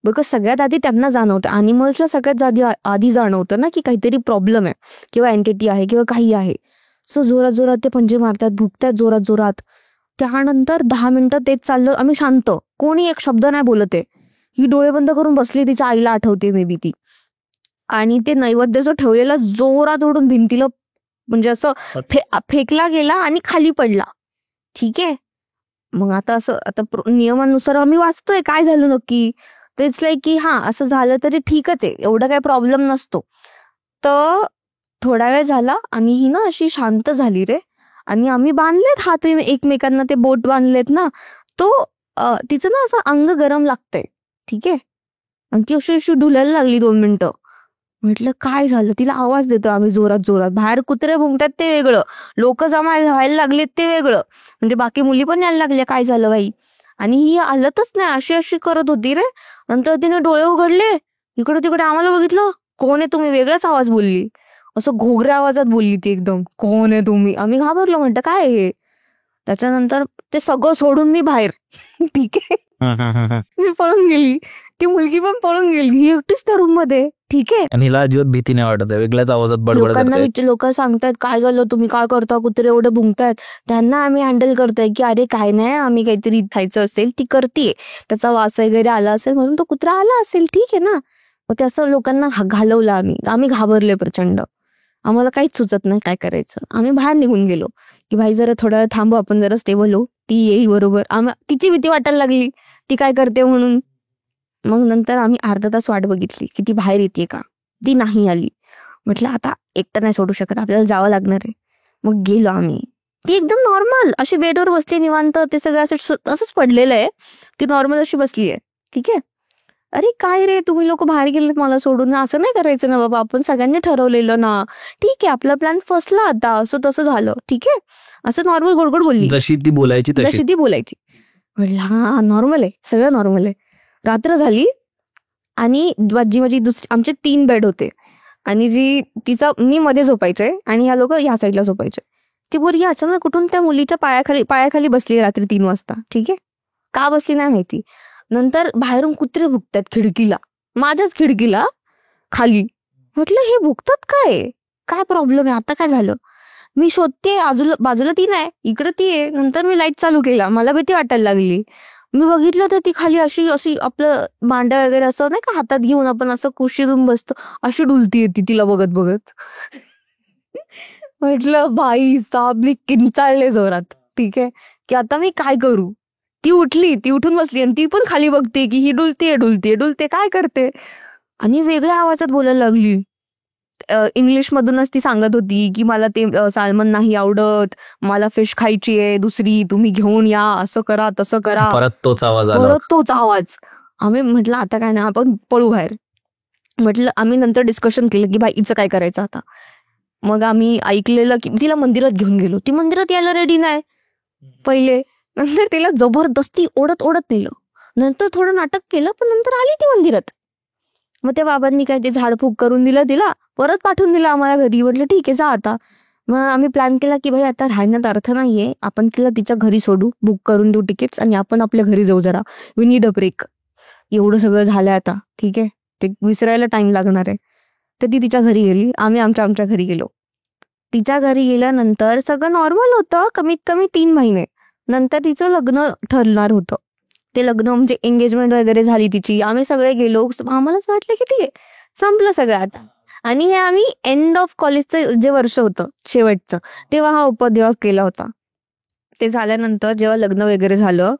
A: बिकॉज सगळ्यात आधी त्यांना जाणवतं, अॅनिमल्सला सगळ्यात आधी जाणवतं ना की काहीतरी प्रॉब्लेम आहे किंवा एंटिटी आहे किंवा काही आहे. सो जोरात जोरात ते पंजे मारतात, भुकतात जोरात जोरात. त्यानंतर 10 मिनिटं तेच चाललं, आम्ही शांत, कोणी एक शब्द नाही बोलत आहे. ही डोळे बंद करून बसली, तिच्या आईला आठवते मे बी ती. आणि ते नैवेद्य जो ठेवलेला जोरात ओढून भिंतीला, म्हणजे असं फेकला गेला आणि खाली पडला. ठीक आहे, मग आता असं आता नियमानुसार आम्ही वाचतोय काय झालं नक्की. तेच लाईक की हा असं झालं तरी ठीकच आहे, एवढा काही प्रॉब्लेम नसतो. तर थोडा वेळ झाला आणि ही ना अशी शांत झाली रे. आणि आम्ही बांधलेत हात एकमेकांना, ते बोट बांधलेत ना, तो तिचं ना असं अंग गरम लागतंय. ठीक आहे, आणि ती अशी अशी डुलायला लागली 2 मिनिटं. म्हटलं काय झालं, तिला आवाज देतो आम्ही जोरात जोरात. बाहेर कुत्रे भुंकतात ते वेगळं, लोक जमा व्हायला लागलेत ते वेगळं, म्हणजे बाकी मुली पण यायला लागल्या, काय झालं बाई. आणि ही हलतच नाही, अशी अशी करत होती रे. नंतर तिने डोळे उघडले, इकडे तिकडे आम्हाला बघितलं, कोण आहे तुम्ही, वेगळाच आवाज बोलली, असं घोगऱ्या आवाजात बोलली ती एकदम, कोण आहे तुम्ही. आम्ही घाबरलो, म्हणतं काय हे. त्याच्यानंतर ते सगळं सोडून मी बाहेर. ठीक आहे, मी पळून गेली, ती मुलगी पण पळून गेली, ही एकटीच त्या रूम मध्ये. ठीक आहे.
C: आणि हिला अजिबात भीती नाही वाटत आहे, वेगळ्याच आवाजात बडबड
A: लोकांना
C: करते.
A: लोक सांगतात काय झालं, तुम्ही काय करता, कुत्रे एवढे भुंकतायत. त्यांना आम्ही हँडल करतोय की अरे काय नाही, आम्ही काहीतरी खायचं असेल ती करतीये, त्याचा वास वगैरे आला असेल म्हणून तो कुत्रा आला असेल, ठीक आहे ना. मग ते असं लोकांना घालवलं आम्ही घाबरले प्रचंड. आम्हाला काहीच सुचत नाही काय करायचं. आम्ही बाहेर निघून गेलो की भाई जरा थोडा वेळ थांबू, आपण जरा स्टेबल हो, ती येईल बरोबर. तिची भीती वाटायला लागली ती काय करते म्हणून. मग नंतर आम्ही अर्धा तास वाट बघितली की ती बाहेर येते का. ती नाही आली. म्हटलं आता एकटं नाही सोडू शकत, आपल्याला जावं लागणार आहे. मग गेलो आम्ही. ती एकदम नॉर्मल अशी बेडवर बसली निवांत, ते सगळं असंच पडलेलं आहे, ती नॉर्मल अशी बसली आहे. ठीक आहे. अरे काय रे, तुम्ही लोक बाहेर गेलेत मला सोडून, असं नाही करायचं ना बाबा, आपण सगळ्यांनी ठरवलेलं ना. ठीक आहे, आपला प्लॅन फसला आता, असं तसं झालं, ठीक आहे. असं नॉर्मल गोडगोड बोलली,
C: जशी ती बोलायची
A: जशी ती बोलायची. म्हटलं हा नॉर्मल आहे, सगळं नॉर्मल आहे. रात्र झाली आणि माझी आमचे 3 बेड होते आणि मी मध्ये झोपायचे आणि ह्या लोक ह्या साईडला झोपायचे. ती पोरगी अचानक कुठून त्या मुलीच्या पायाखाली बसली रात्री 3 वाजता. ठीक आहे. का बसली नाही माहिती. नंतर बाहेरून कुत्रे भुकतात खिडकीला, माझ्याच खिडकीला खाली. म्हटलं हे भुकतात काय प्रॉब्लेम आहे, आता काय झालं. मी शोधते, बाजूला ती नाही, इकडे ती आहे. नंतर मी लाईट चालू केला, मला भीती वाटायला लागली. मी बघितलं तर ती खाली अशी आपलं मांड्या वगैरे असं नाही का हातात घेऊन आपण असं कुशीरून बसतो, अशी डुलतीये ती तिला बघत बघत. म्हटलं भाई साहब, मी किंचाळले जोरात. ठीक आहे, की आता मी काय करू. ती उठून बसली आणि ती पण खाली बघते की ही डुलते काय करते. आणि वेगळ्या आवाजात बोलायला लागली. इंग्लिश मधूनच ती सांगत होती की मला ते सॅल्मन नाही आवडत, मला फिश खायची आहे दुसरी, तुम्ही घेऊन या, असं करा तसं करा.
C: परत तोच आवाज.
A: आम्ही म्हटलं आता काय नाही, आपण पळू बाहेर. म्हटलं आम्ही नंतर डिस्कशन केलं की बाई हिचं काय करायचं आता. मग आम्ही ऐकलेलं की तिला मंदिरात घेऊन गेलो. ती मंदिरात यायला रेडी नाही पहिले. नंतर तिला जबरदस्ती ओढत नेलं. नंतर थोडं नाटक केलं, पण नंतर आली ती मंदिरात. मग त्या बाबांनी काय ते झाडफूक करून दिलं, तिला परत पाठवून दिलं आम्हाला घरी. म्हटलं ठीक आहे जा आता. मग आम्ही प्लॅन केला की भाई आता राहण्यात अर्थ नाहीये, आपण तिला तिच्या घरी सोडू, बुक करून देऊ तिकीट्स आणि आपण आपल्या घरी जाऊ, जरा वी नीड अ ब्रेक. एवढं सगळं झालंय आता, ठीक आहे, ते विसरायला टाइम लागणार आहे. तर ती तिच्या घरी गेली, आम्ही आमच्या घरी गेलो. तिच्या घरी गेल्यानंतर सगळं नॉर्मल होतं, कमीत कमी 3 महिने. नंतर तिचं लग्न ठरणार होतं. ते लग्न म्हणजे एंगेजमेंट वगैरे झाली तिची, आम्ही सगळे गेलो. आम्हालाच वाटलं की ठीक आहे संपलं सगळं आता. आणि हे आम्ही एंड ऑफ कॉलेजचं जे वर्ष होतं शेवटचं, तेव्हा हा उपद्व्याप केला होता. ते झाल्यानंतर जेव्हा लग्न वगैरे झालं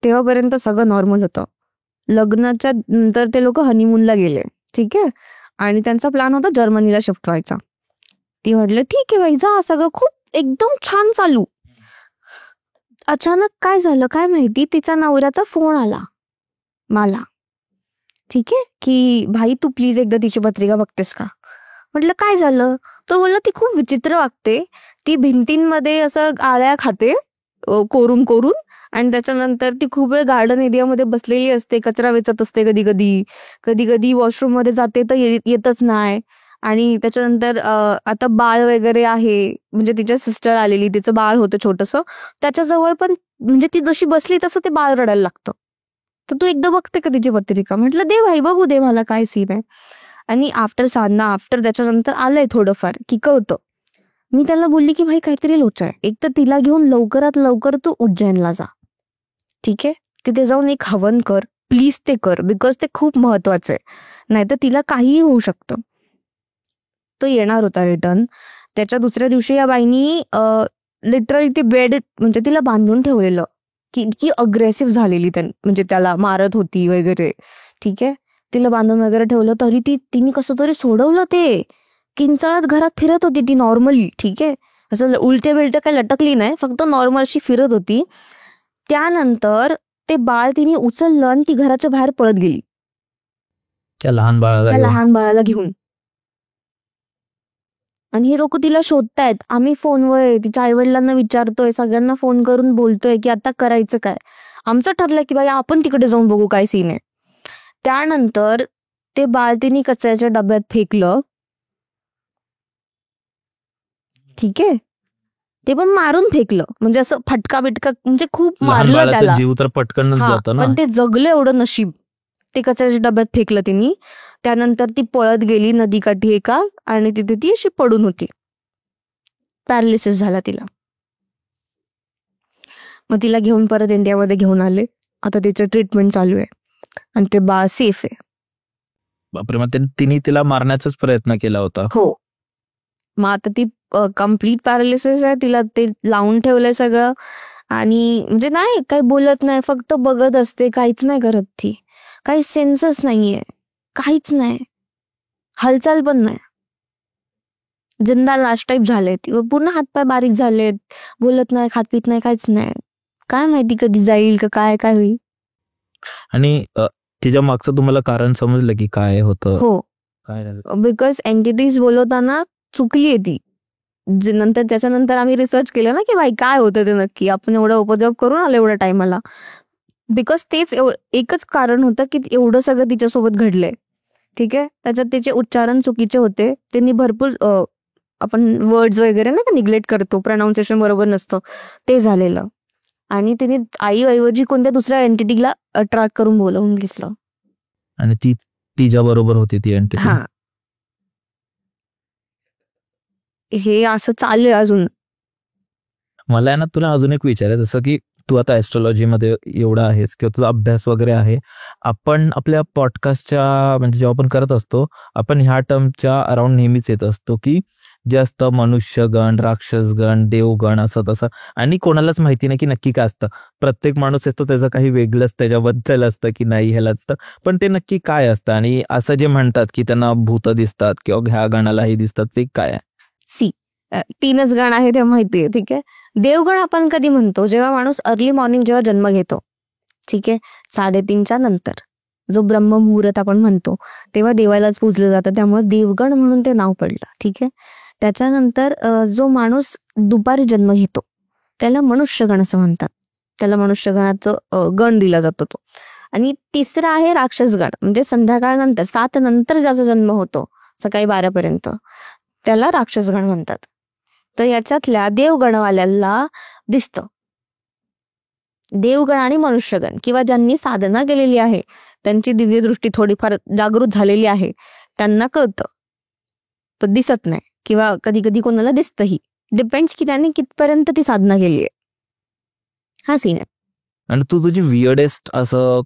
A: तेव्हापर्यंत सगळं नॉर्मल होतं. लग्नाच्या नंतर ते लोक हनीमूनला गेले. ठीक आहे. आणि त्यांचा प्लॅन होता जर्मनीला शिफ्ट व्हायचा. ती म्हटलं ठीक आहे बाई जा, सगळं खूप एकदम छान चालू. अचानक काय झालं काय माहिती, तिचा नवऱ्याचा फोन आला मला. ठीक आहे, की भाई तू प्लीज एकदा तिची पत्रिका बघतेस का. म्हटलं काय झालं. तो बोलला ती खूप विचित्र वागते, ती भिंतींमध्ये असं आळ्या खाते कोरून आणि त्याच्यानंतर ती खूप वेळ गार्डन एरियामध्ये बसलेली असते, कचरा वेचत असते, कधी कधी वॉशरूम मध्ये जाते तर येतच नाही. आणि त्याच्यानंतर आता बाळ वगैरे आहे, म्हणजे तिच्या सिस्टर आलेली, तिचं बाळ होतं छोटंसं, त्याच्याजवळ पण म्हणजे ती जशी बसली तसं ते बाळ रडायला लागतं. तर तू एकदा बघते का तिची पत्रिका. म्हटलं दे भाई बघू दे, मला काय सीन आहे. आणि आफ्टर त्याच्यानंतर आलंय थोडंफार की कळतं. मी त्याला बोलली की भाई काहीतरी लोचा आहे, एक तर तिला घेऊन लवकरात लवकर तू उज्जैनला जा. ठीक आहे, तिथे जाऊन एक हवन कर प्लीज, ते कर, बिकॉज ते खूप महत्वाचं आहे, नाहीतर तिला काहीही होऊ शकतं. तो येणार होता रिटर्न. त्याच्या दुसऱ्या दिवशी या बाईनी लिटरली ती बेड म्हणजे तिला बांधून ठेवलेलं, की अग्रेसिव्ह झालेली म्हणजे त्याला मारत होती वगैरे. ठीक आहे, तिला बांधून वगैरे ठेवलं, तरी तिने कसं तरी सोडवलं. ते किंचाळत घरात फिरत होती ती नॉर्मली. ठीक आहे, असं उलटे बिलटे काही लटकली नाही, फक्त नॉर्मल अशी फिरत होती. त्यानंतर ते बाळ तिने उचललं आणि ती घराच्या बाहेर पळत गेली
C: त्या लहान
A: बाळाला घेऊन. आणि हे लोक तिला शोधतायत. आम्ही फोनवर तिच्या आईवडिलांना विचारतोय, सगळ्यांना फोन करून बोलतोय की आता करायचं काय. आमचं ठरलं की बाई आपण तिकडे जाऊन बघू काय सीन आहे. त्यानंतर ते बाळ तिने कचऱ्याच्या डब्यात फेकलं. ठीक आहे, ते पण मारून फेकलं, म्हणजे असं फटका बिटका म्हणजे खूप
C: लहान
A: मारलं
C: बाळाचा
A: त्याला.
C: जीव तर पटकन
A: हा,
C: जातो ना.
A: पण ते जगलं एवढं नशीब. ते कचऱ्याच्या डब्यात फेकलं तिने. त्यानंतर ती पळत गेली नदीकाठी एका, आणि तिथे ती अशी पडून होती. पॅरालिसिस झाला तिला. मग तिला घेऊन परत इंडियामध्ये घेऊन आले. आता तिचं ट्रीटमेंट चालू आहे आणि ते बाळ सेफ आहे.
C: बापरे, मग तिने तिला मारण्याचाच प्रयत्न केला होता.
A: हो. मग आता ती कम्प्लीट पॅरालिसिस आहे. तिला ते लावून ठेवलंय सगळं, आणि म्हणजे नाही काही बोलत नाही, फक्त बघत असते, काहीच नाही करत ती. काही सेन्सच नाहीये, काहीच नाही, हालचाल पण नाही. जिंदा लाश टाईप झाले, पूर्ण हातपाय बारीक झालेत, बोलत नाही, खात पित नाही, काहीच नाही. काय माहिती कधी जाईल का काय काय होईल.
C: आणि तिच्या मागचं तुम्हाला कारण समजलं की काय होतं?
A: हो,
C: काय झालं?
A: बिकॉज एंटिटीज बोलवताना चुकली आहे ती. नंतर त्याच्यानंतर आम्ही रिसर्च केलं ना की बाई काय होतं ते नक्की, आपण एवढा उपद्रव करून आलो एवढ्या टायमाला. बिकॉज तेच एकच कारण होतं की एवढं सगळं तिच्यासोबत घडलंय. ठीक आहे, त्याच्यात तिचे उच्चारण चुकीचे होते. त्यांनी भरपूर आपण वर्ड्स वगैरे ना निग्लेक्ट करतो, प्रोनाऊन्सिएशन बरोबर नसतं, ते झालेलं. आणि तिने आईऐवजी कोणत्या दुसऱ्या एंटिटीला अट्रॅक्ट करून बोलवून घेतलं.
C: आणि ती तिच्या बरोबर होती ती एंटिटी.
A: हा, हे असं चालू आहे अजून.
C: मला आहे ना तुला अजून एक विचारायचं, जसं की तू आता ऍस्ट्रॉलॉजी मध्ये एवढा आहेस किंवा तुझा अभ्यास वगैरे आहे, आपण आपल्या पॉडकास्टच्या म्हणजे जेव्हा आपण करत असतो, आपण ह्या टर्मच्या अराउंड नेहमीच येत असतो की जे असतं मनुष्यगण, राक्षसगण, देवगण, असं तसं, आणि कोणालाच माहिती नाही की नक्की काय असतं. प्रत्येक माणूस येतो त्याचं काही वेगळंच त्याच्याबद्दल असतं की नाही ह्याला असतं, पण ते नक्की काय असतं. आणि असं जे म्हणतात की त्यांना भूत दिसतात किंवा ह्या गणालाही दिसतात, ते काय आहे?
A: सी 3च गण आहे ते माहितीये. ठीक आहे, देवगण आपण कधी म्हणतो जेव्हा माणूस अर्ली मॉर्निंग जेव्हा जन्म घेतो, ठीक आहे, 3:30च्या नंतर जो ब्रह्ममुहूर्त आपण म्हणतो, तेव्हा देवालाच पूजलं जातं, त्यामुळे देवगण म्हणून ते नाव पडलं. ठीक आहे, त्याच्यानंतर जो माणूस दुपारी जन्म घेतो त्याला मनुष्यगण असं म्हणतात. त्याला मनुष्यगणाचं गण दिला जातो तो. आणि तिसरा आहे राक्षसगण, म्हणजे संध्याकाळनंतर 7 नंतर ज्याचा जन्म होतो, सकाळी 12पर्यंत, त्याला राक्षसगण म्हणतात. तर याच्यातल्या देवगणवाल्याला दिसतं. देवगण आणि मनुष्यगण किंवा ज्यांनी साधना केलेली आहे, त्यांची दिव्य दृष्टी थोडीफार जागृत झालेली आहे, त्यांना कळतं, पण दिसत नाही. किंवा कधी कधी कोणाला दिसतंही, डिपेंड्स की त्याने कितपर्यंत ती साधना केली आहे. हा सीन आहे.
C: आणि तू तुझी वियर्डेस्ट असं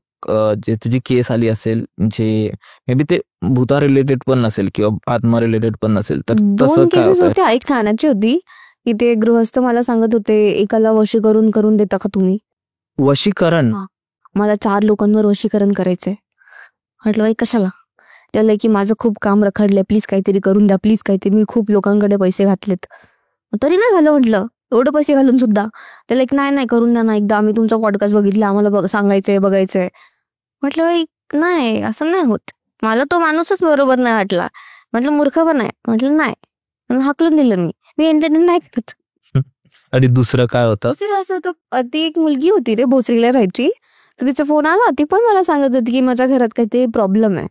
C: जे तुझी केस आली असेल, जे मे बी ते भूता रिलेटेड पण नसेल किंवा आत्मा रिलेटेड पण नसेल, तर
A: 2
C: तसं काय
A: केसेस
C: होतं?
A: होत्या. एक ठाण्याची होती की ते गृहस्थ मला सांगत होते, एकाला वशीकरण करून देता का तुम्ही.
C: वशीकरण?
A: हा, मला 4 लोकांवर वशीकरण करायचंय. म्हटलं बाई कशाला. त्याला की माझं खूप काम रखडलंय, प्लीज काहीतरी करून द्या, प्लीज काहीतरी, मी खूप लोकांकडे पैसे घातलेत. तरी नाही झालं. म्हटलं एवढं पैसे घालून सुद्धा. त्याला एक नाही करून द्या ना, एकदा आम्ही तुमचा पॉडकास्ट बघितला, आम्हाला सांगायचंय, बघायचंय. म्हटलं बाई नाही, असं नाही होत. मला तो माणूसच बरोबर नाही वाटला. म्हटलं मूर्ख पण आहे. म्हटलं नाही, हाकलून दिलं मी एंटरटेन नाही करत.
C: आणि दुसरं काय होतं?
A: असं होतं, ती एक मुलगी होती रे, भोसरीला राहायची. तर तिचा फोन आला, ती पण मला सांगत होती की माझ्या घरात काहीतरी प्रॉब्लेम आहे,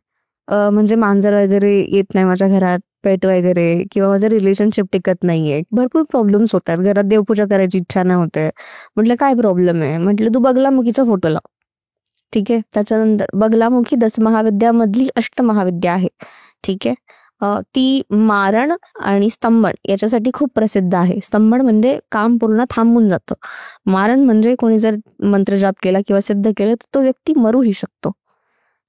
A: म्हणजे मांजर वगैरे येत नाही माझ्या घरात, पेट वगैरे, किंवा माझं रिलेशनशिप टिकत नाहीये, भरपूर प्रॉब्लेम्स होतात घरात, देवपूजा करायची इच्छा नाही होते. म्हटलं काय प्रॉब्लेम आहे. म्हटलं तू बगलामुखीचा फोटो लाव. ठीक आहे, त्याच्यानंतर बगलामुखी 10 महाविद्यामधली अष्टमहाविद्या आहे. ठीक आहे, ती मारण आणि स्तंभन याच्यासाठी खूप प्रसिद्ध आहे. स्तंभन म्हणजे काम पूर्ण थांबून जातं. मारण म्हणजे कोणी जर मंत्रजाप केला किंवा सिद्ध केलं तर तो व्यक्ती मरूही शकतो.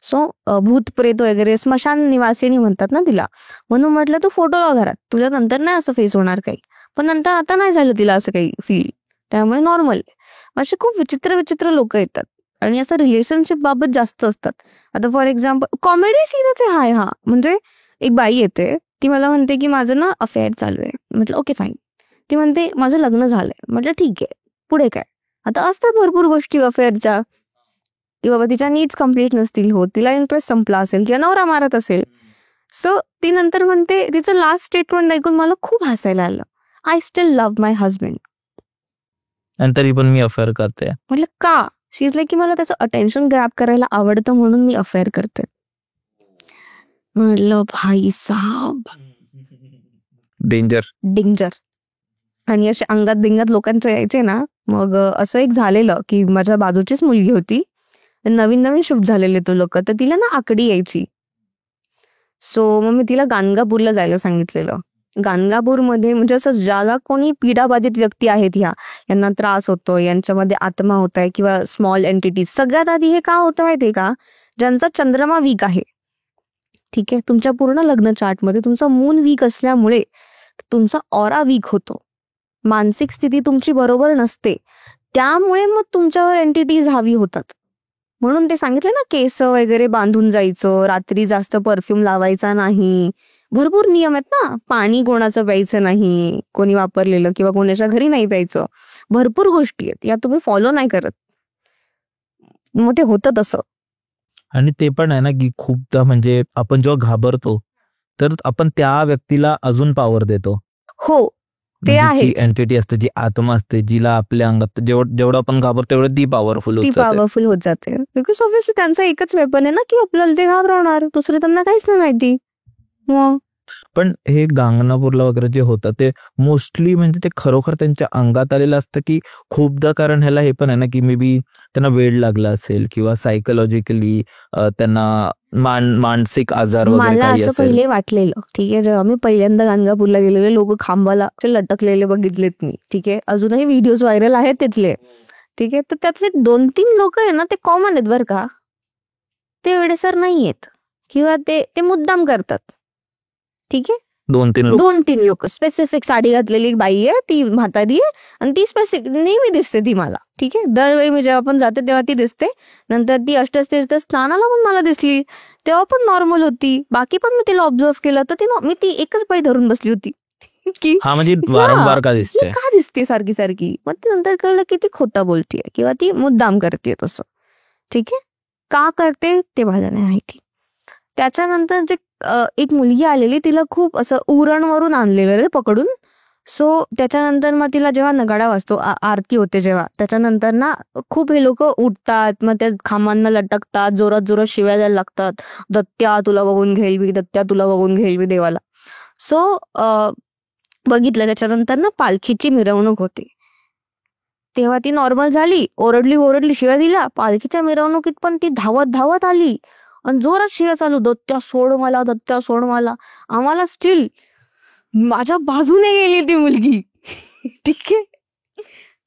A: सो भूत प्रेत वगैरे स्मशान निवासिनी म्हणतात ना तिला. म्हणून म्हटलं तू फोटो लाव घरात, तुझ्या नंतर नाही असं फेस होणार काही. पण नंतर आता नाही झालं तिला असं काही फील, त्यामुळे नॉर्मल. असे खूप विचित्र विचित्र लोक येतात आणि असं रिलेशनशिप बाबत जास्त असतात. आता फॉर एक्झाम्पल कॉमेडी सीनच आहे हा. म्हणजे एक बाई येते, ती मला म्हणते की माझं ना अफेअर चालू आहे. म्हटलं ओके फाईन. ती म्हणते माझं लग्न झालंय. म्हटलं ठीक आहे, पुढे काय. आता असतात भरपूर गोष्टी अफेअरच्या, की बाबा तिच्या नीड्स कम्प्लीट नसतील होत, तिला इंटरेस्ट संपला असेल किंवा नवरा मारत असेल. सो ती नंतर म्हणते, तिचं लास्ट स्टेटमेंट ऐकून मला खूप हसायला आलं, I still love my husband.
C: आणि तरी पण मी अफेअर करते.
A: म्हटलं का. शी इज लाईक की मला त्याचं अटेन्शन ग्रॅब करायला आवडतं म्हणून मी अफेअर करते. म्हटलं भाई साहब,
C: डेंजर.
A: डेंजर. आणि असे अंगात बिंगात लोकांचे यायचे ना. मग असं एक झालेलं की माझ्या बाजूचीच मुलगी होती, नवीन नवीन शिफ्ट झालेले तो लोक, तर तिला ना आकडी यायची. सो मग मी तिला गाणगापूरला जायला सांगितलेलं. गाणगापूरमध्ये म्हणजे असं ज्याला कोणी पीडाबाधित व्यक्ती आहेत, यांना त्रास होतोय, यांच्यामध्ये आत्मा होत आहे किंवा स्मॉल एंटिटीज, सगळ्यात आधी हे का होतं माहितीये का, ज्यांचा चंद्रमा वीक आहे. ठीक आहे, तुमच्या पूर्ण लग्न चार्टमध्ये तुमचा मून वीक असल्यामुळे तुमचा ऑरा वीक होतो, मानसिक स्थिती तुमची बरोबर नसते, त्यामुळे मग तुमच्यावर एंटिटीज हावी होतात. म्हणून ते सांगितलं ना, केस वगैरे बांधून जायचं, रात्री जास्त परफ्यूम लावायचा नाही, भरपूर नियम आहेत ना. पाणी कोणाचं प्यायचं नाही, कोणी वापरलेलं, किंवा कोणाच्या घरी नाही प्यायचं, भरपूर गोष्टी आहेत या तुम्ही फॉलो नाही करत, मग ते होतं तसं.
C: आणि ते पण आहे ना की खूपदा म्हणजे आपण जेव्हा घाबरतो तर आपण त्या व्यक्तीला अजून पॉवर देतो.
A: हो, ते
C: म्हणजे जी
A: आहेच.
C: एंटिटी असते, जी आत्मा असते, जिला आपल्या अंगात जेवढं आपण घाबरतो तेवढं ती पॉवरफुल
A: ती
C: होत जाते.
A: पॉवरफुल होत जाते, बिकॉज ऑब्व्हियसली त्यांचा एकच वेपन आहे ना की आपल्याला ते घाबरवणार, दुसरे त्यांना काहीच नाही माहिती. मग
C: पण हे गाणगापूरला वगैरे जे होतं ते मोस्टली म्हणजे ते खरोखर त्यांच्या अंगात आलेलं असतं की खूपदा, कारण ह्याला हे पण आहे ना की मे बी त्यांना वेळ लागला असेल किंवा सायकोलॉजिकली त्यांना मानसिक आजार वगैरे
A: मला
C: काही
A: असं
C: असेल.
A: पहिले वाटलेलं. ठीक आहे, जेव्हा मी पहिल्यांदा गाणगापूरला गेलेले, लोक खांबाला असे लटकलेले बघितलेत मी. ठीक आहे, अजूनही व्हिडिओज व्हायरल आहेत तिथले. ठीक आहे, तर त्यातले 2-3 लोक आहे ना, ते कॉमन आहेत बरं का, ते वेडेसर नाही आहेत किंवा ते मुद्दाम करतात. ठीक आहे,
C: 2-3 लोक
A: 2-3 लोक, स्पेसिफिक साडी घातलेली एक बाई आहे, ती म्हातारी आहे, आणि ती स्पेसिफिक नेहमी दिसते ती मला. ठीक आहे, दरवेळी मी जेव्हा पण जाते तेव्हा ती दिसते. नंतर ती अष्टतीर्थ स्नानाला पण मला दिसली, तेव्हा पण नॉर्मल होती. बाकी पण मी तिला ऑब्झर्व केलं तर मी ती एकच बाई धरून बसली होती की
C: हा म्हणजे वारंवार का
A: ही
C: दिसते.
A: का दिसते सारखी सारखी. मग ती नंतर कळलं की ती खोटं बोलतीये किंवा ती मुद्दाम करते तसं. ठीक आहे, का करते ते मला नाही माहिती. त्याच्यानंतर जे एक मुलगी आलेली, तिला खूप असं उरणवरून आणलेलं रे पकडून. सो त्याच्यानंतर मग तिला जेव्हा नगाडा वाजतो, आरती होते जेव्हा, त्याच्यानंतर ना खूप हे लोक उठतात, मग त्या खांबांना लटकतात, जोरात जोरात शिव्या द्यायला लागतात, दत्त्या तुला बघून घेईल मी, दत्त्या तुला बघून घेईल मी देवाला. सो बघितलं, त्याच्यानंतर ना पालखीची मिरवणूक होती, तेव्हा ती नॉर्मल झाली, ओरडली शिव्या दिल्या. पालखीच्या मिरवणुकीत पण ती धावत धावत आली आणि जोरात शिव्या चालू, दत्त्या सोड मला, दत्त्या सोड मला. आम्हाला स्टील माझ्या बाजूने गेली ती मुलगी. ठीक आहे,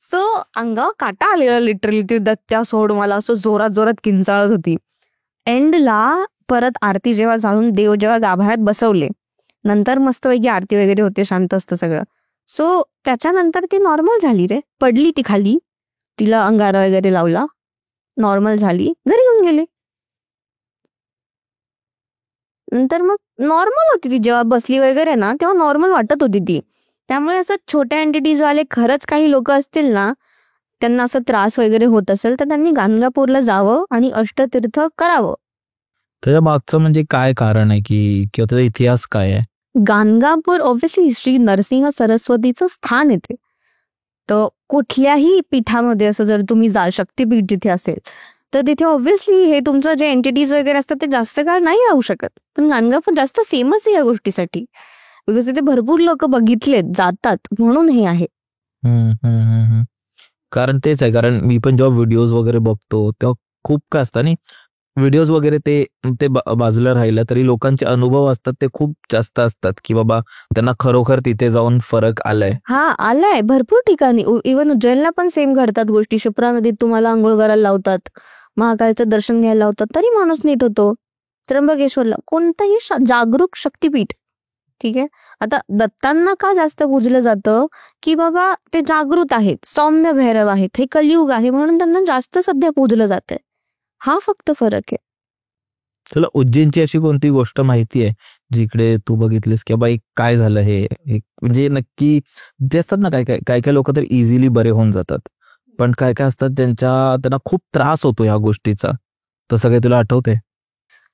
A: सो अंगावर काटा आलेला लिटरली, ती दत्त्या सोड मला असं जोरात जोरात किंचाळत होती. एंडला परत आरती जेव्हा जाऊन देव जेव्हा गाभाऱ्यात बसवले, नंतर मस्तपैकी आरती वगैरे होते, शांत असतं सगळं. सो त्याच्यानंतर ती नॉर्मल झाली रे, पडली ती खाली, तिला अंगारा वगैरे लावला, नॉर्मल झाली, घरी येऊन गेले. नंतर मग नॉर्मल होती ती, जेव्हा बसली वगैरे ना तेव्हा नॉर्मल वाटत होती ती. त्यामुळे असं छोट्या एंटिटीज वाले खरंच काही लोक असतील ना, त्यांना असं त्रास वगैरे होत असेल तर त्यांनी गाणगापूरला जावं आणि अष्टतीर्थ करावं.
C: त्याच्या मागचं म्हणजे काय कारण आहे की किंवा त्याचा इतिहास काय आहे.
A: गाणगापूर ऑब्व्हियसली श्री नरसिंह सरस्वतीचं स्थान येते. तर कुठल्याही पीठामध्ये असं जर तुम्ही शक्तीपीठ जिथे असेल तर तिथे ऑब्व्हियसली हे तुमचं जे एंटिटीज वगैरे असतात ते जास्त काळ नाही राहू शकत. पण गाणगापूर जास्त फेमस आहे या गोष्टीसाठी, बिकॉज तिथे भरपूर लोक बघितलेत, जातात, म्हणून हे आहे.
C: कारण तेच आहे, कारण मी पण जेव्हा व्हिडिओज वगैरे बघतो तेव्हा खूप काय असतं आणि व्हिडिओज वगैरे ते बाजूला राहिलं तरी लोकांचे अनुभव असतात ते खूप जास्त असतात की बाबा त्यांना खरोखर तिथे जाऊन फरक आलाय.
A: हा, आलाय भरपूर ठिकाणी. इव्हन उज्जैनला पण सेम घडतात गोष्टी. शिप्रा नदीत तुम्हाला आंघोळ करायला लावतात, महाकालचं दर्शन घ्यायला लावतात, तरी माणूस नीट होतो. त्र्यंबकेश्वरला कोणताही जागरूक शक्तीपीठ. ठीक आहे, आता दत्तांना का जास्त पूजलं जातं की बाबा ते जागृत आहेत, सौम्य भैरव आहेत, हे कलियुग आहे म्हणून त्यांना जास्त सध्या पूजलं जातंय. हा फक्त फरक आहे.
C: तुला उज्जैनची अशी कोणती गोष्ट माहिती आहे जिकडे तू बघितलीस की बाई काय झालं हे म्हणजे नक्की जे असतात ना, काय लोक तर इझिली बरे होऊन जातात, पण काय असतात त्यांना खूप त्रास होतो ह्या गोष्टीचा, तसं काही तुला आठवतंय?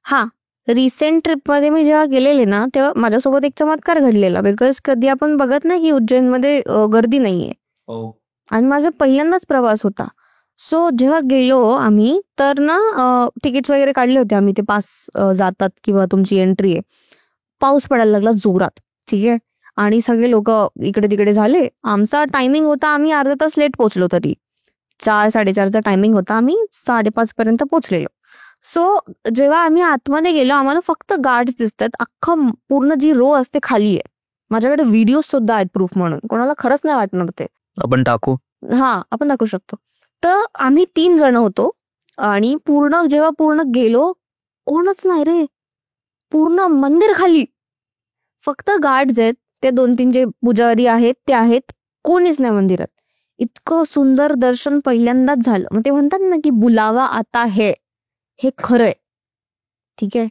A: हा, रिसेंट ट्रिपमध्ये मी जेव्हा गेलेले ना तेव्हा माझ्यासोबत एक चमत्कार घडलेला. बिकॉज कधी आपण बघत नाही की उज्जैनमध्ये गर्दी नाहीये, आणि माझा पहिल्यांदाच प्रवास होता. सो जेव्हा गेलो आम्ही तर ना तिकीट्स वगैरे काढले होते आम्ही, ते पास जातात किंवा तुमची एंट्री आहे. पाऊस पडायला लागला जोरात. ठीक आहे, आणि सगळे लोक इकडे तिकडे झाले. आमचा टायमिंग होता, आम्ही अर्धा तास लेट पोहोचलो, तरी 4-4:30चा टायमिंग होता, आम्ही 5:30 पर्यंत पोहोचलेलो. सो जेव्हा आम्ही आतमध्ये गेलो आम्हाला फक्त गार्ड्स दिसतात, अख्खं पूर्ण जी रो असते खाली आहे. माझ्याकडे व्हिडिओ सुद्धा आहेत प्रूफ म्हणून, कोणाला खरंच नाही वाटणार ते.
C: आपण टाकू.
A: आपण दाखवू शकतो. तर आम्ही 3 जण होतो आणि जेव्हा पूर्ण गेलो, कोणच नाही रे, पूर्ण मंदिर खाली, फक्त गार्ड्स आहेत, ते 2-3 जे पुजारी आहेत ते आहेत, कोणीच नाही मंदिरात. इतकं सुंदर दर्शन पहिल्यांदाच झालं. मग ते म्हणतात ना की बुलावा आता हे खरंय. ठीक आहे,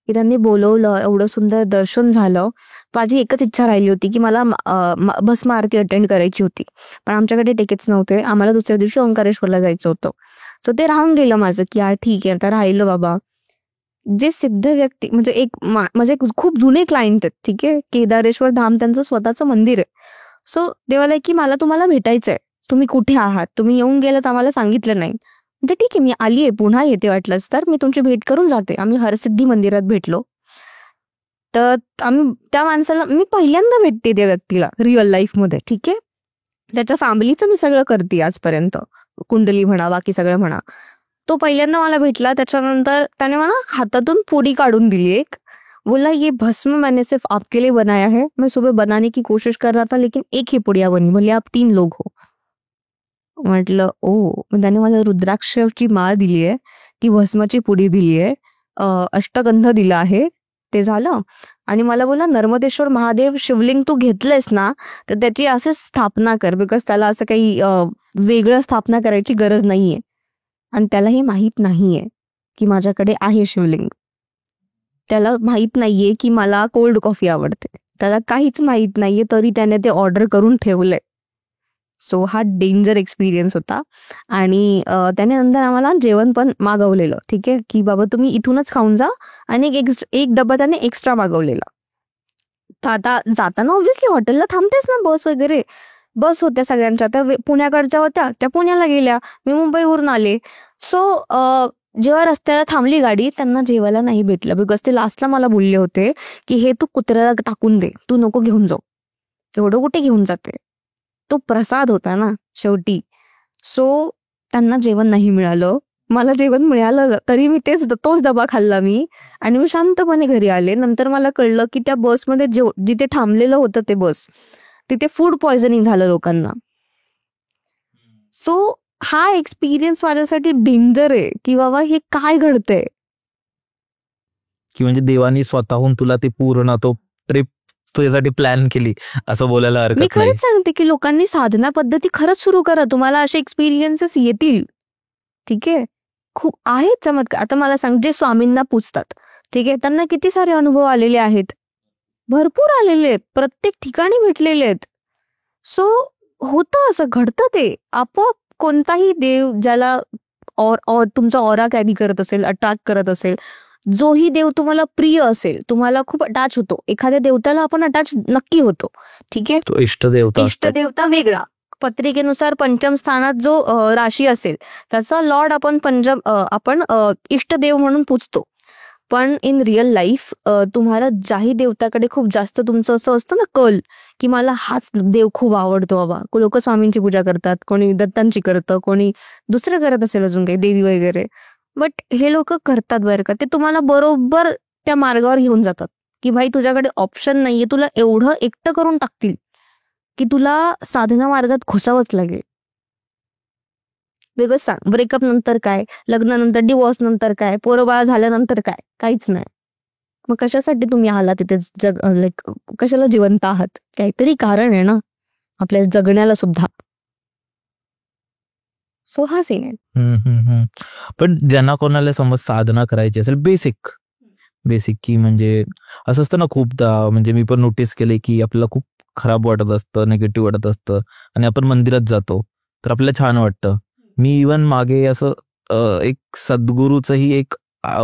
A: की त्यांनी बोलवलं, एवढं सुंदर दर्शन झालं. माझी एकच इच्छा राहिली होती की मला भस्म आरती अटेंड करायची होती, पण आमच्याकडे तिकीट्स नव्हते. आम्हाला दुसऱ्या दिवशी ओंकारेश्वरला जायचं होतं. सो ते राहून गेलं माझं की यार ठीक आहे, आता राहिलं बाबा. जे सिद्ध व्यक्ती म्हणजे माझे खूप जुने क्लायंट आहेत, ठीक आहे, केदारेश्वर धाम त्यांचं स्वतःचं मंदिर आहे. सो देवाला की मला तुम्हाला भेटायचंय, तुम्ही कुठे आहात, तुम्ही येऊन गेलात आम्हाला सांगितलं नाही. म्हणजे ठीक आहे, मी आलीये, पुन्हा येते, वाटलंच तर मी तुमची भेट करून जाते. आम्ही हरसिद्धी मंदिरात भेटलो. तर आम्ही त्या माणसाला, मी पहिल्यांदा भेटते त्या व्यक्तीला रिअल लाईफ मध्ये, ठीक आहे. त्याच्या फॅमिलीचं मी सगळं करते आजपर्यंत, कुंडली म्हणा, बाकी सगळं म्हणा. तो पहिल्यांदा मला भेटला. त्याच्यानंतर त्याने मला हातातून पुडी काढून दिली एक, बोला ये भस्म मैंने सिर्फ आपके लिए बनाया है, मैं सुबह बनाने की कोशिश कर रहा था लेकिन एक ही पुड़िया बनी, बोले आप 3 लोग हो. म्हटलं ओ. त्याने मला रुद्राक्षची माळ दिली आहे, ती भस्माची पुडी दिली आहे, अष्टगंध दिला आहे, ते झालं. आणि मला बोला नर्मदेश्वर महादेव शिवलिंग तू घेतलंयस ना, तर त्याची असं स्थापना कर, बिकॉज त्याला असं काही वेगळं स्थापना करायची गरज नाहीये. आणि त्याला हे माहीत नाहीये की माझ्याकडे आहे शिवलिंग. त्याला माहित नाहीये की मला कोल्ड कॉफी आवडते, त्याला काहीच माहित नाहीये, तरी त्याने ते ऑर्डर करून ठेवलंय. सो हा डेंजर एक्सपिरियन्स होता. आणि त्याने नंतर आम्हाला जेवण पण मागवलेलं, ठीक आहे, की बाबा तुम्ही इथूनच खाऊन जा, आणि एक डब्बा त्याने एक्स्ट्रा मागवलेला. तर आता जाताना ऑब्व्हियसली हॉटेलला थांबतेच ना, बस वगैरे, बस होत्या सगळ्यांच्या, त्या पुण्याकडच्या होत्या, त्या पुण्याला गेल्या, मी मुंबईवरून आले. सो जेव्हा रस्त्याला थांबली गाडी, त्यांना जेवायला नाही भेटलं, बिकॉज ते लास्टला मला बोलले होते की हे तू कुत्र्याला टाकून दे, तू नको घेऊन जाऊ, एवढं कुठे घेऊन जाते, तो प्रसाद होता ना शेवटी. सो त्यांना जेवण नाही मिळालं, मला जेवण मिळालं, तरी मी तोच डबा खाल्ला मी, आणि मी शांतपणे घरी आले. नंतर मला कळलं की त्या बसमध्ये जिथे थांबलेलं होतं ते बस, तिथे फूड पॉयझनिंग झालं लोकांना. सो हा एक्सपिरियन्स माझ्यासाठी डेंजर आहे की बाबा हे काय घडतंय.
C: की म्हणजे देवानी स्वतःहून तुला ते पूर्ण तो ट्रिप तुझ्यासाठी प्लॅन केली, असं बोलायला
A: मी
C: हरकत नाही.
A: खरंच सांगते की लोकांनी साधना पद्धती खरंच सुरू करा, तुम्हाला असे एक्सपिरियन्सेस येतील. ठीक आहे, खूप आहेत चमत्कार. आता मला सांग, जे स्वामींना पूजतात, ठीक आहे, त्यांना किती सारे अनुभव आलेले आहेत, भरपूर आलेले आहेत, प्रत्येक ठिकाणी भेटलेले आहेत. सो होतं, असं घडतं, ते आपोआप. कोणताही देव ज्याला तुमचा ऑरा कॅरी करत असेल, अट्रॅक्ट करत असेल, जोही देव तुम्हाला प्रिय असेल, तुम्हाला खूप अटॅच होतो, एखाद्या देवताला आपण अटॅच नक्की होतो. ठीक आहे,
C: तो
A: इष्टदेवता वेगळा, पत्रिकेनुसार पंचम स्थानात जो राशी असेल त्याचा लॉर्ड आपण इष्टदेव म्हणून पूजतो. पण इन रिअल लाईफ तुम्हाला ज्याही देवताकडे खूप जास्त तुमचं असं असतं ना कल, की मला हाच देव खूप आवडतो बाबा, लोक स्वामींची पूजा करतात, कोणी दत्तांची करतं, कोणी दुसरं करत असेल अजून काही देवी वगैरे, बट हे लोक करतात बरं का, ते तुम्हाला बरोबर त्या मार्गावर घेऊन जातात की भाई तुझ्याकडे ऑप्शन नाहीये, तुला एवढं एकटं करून टाकतील की तुला साधना मार्गात घुसावंच लागेल. बिकॉज सांग, ब्रेकअप नंतर काय, लग्नानंतर, डिवोर्स नंतर काय, पोरं बाळा झाल्यानंतर काय, काहीच नाही. मग कशासाठी तुम्ही आला तिथे, कशाला जिवंत आहात, काहीतरी कारण आहे ना आपल्या जगण्याला सुद्धा. सो हा सीन आहे.
C: पण ज्यांना कोणाला समज साधना करायची असेल, बेसिक की म्हणजे असं असतं ना खूपदा, म्हणजे मी पण नोटीस केले की आपल्याला खूप खराब वाटत असतं, निगेटिव्ह वाटत असतं, आणि आपण मंदिरात जातो तर आपल्याला छान वाटतं. मी इवन मागे असं एक सद्गुरूचंही एक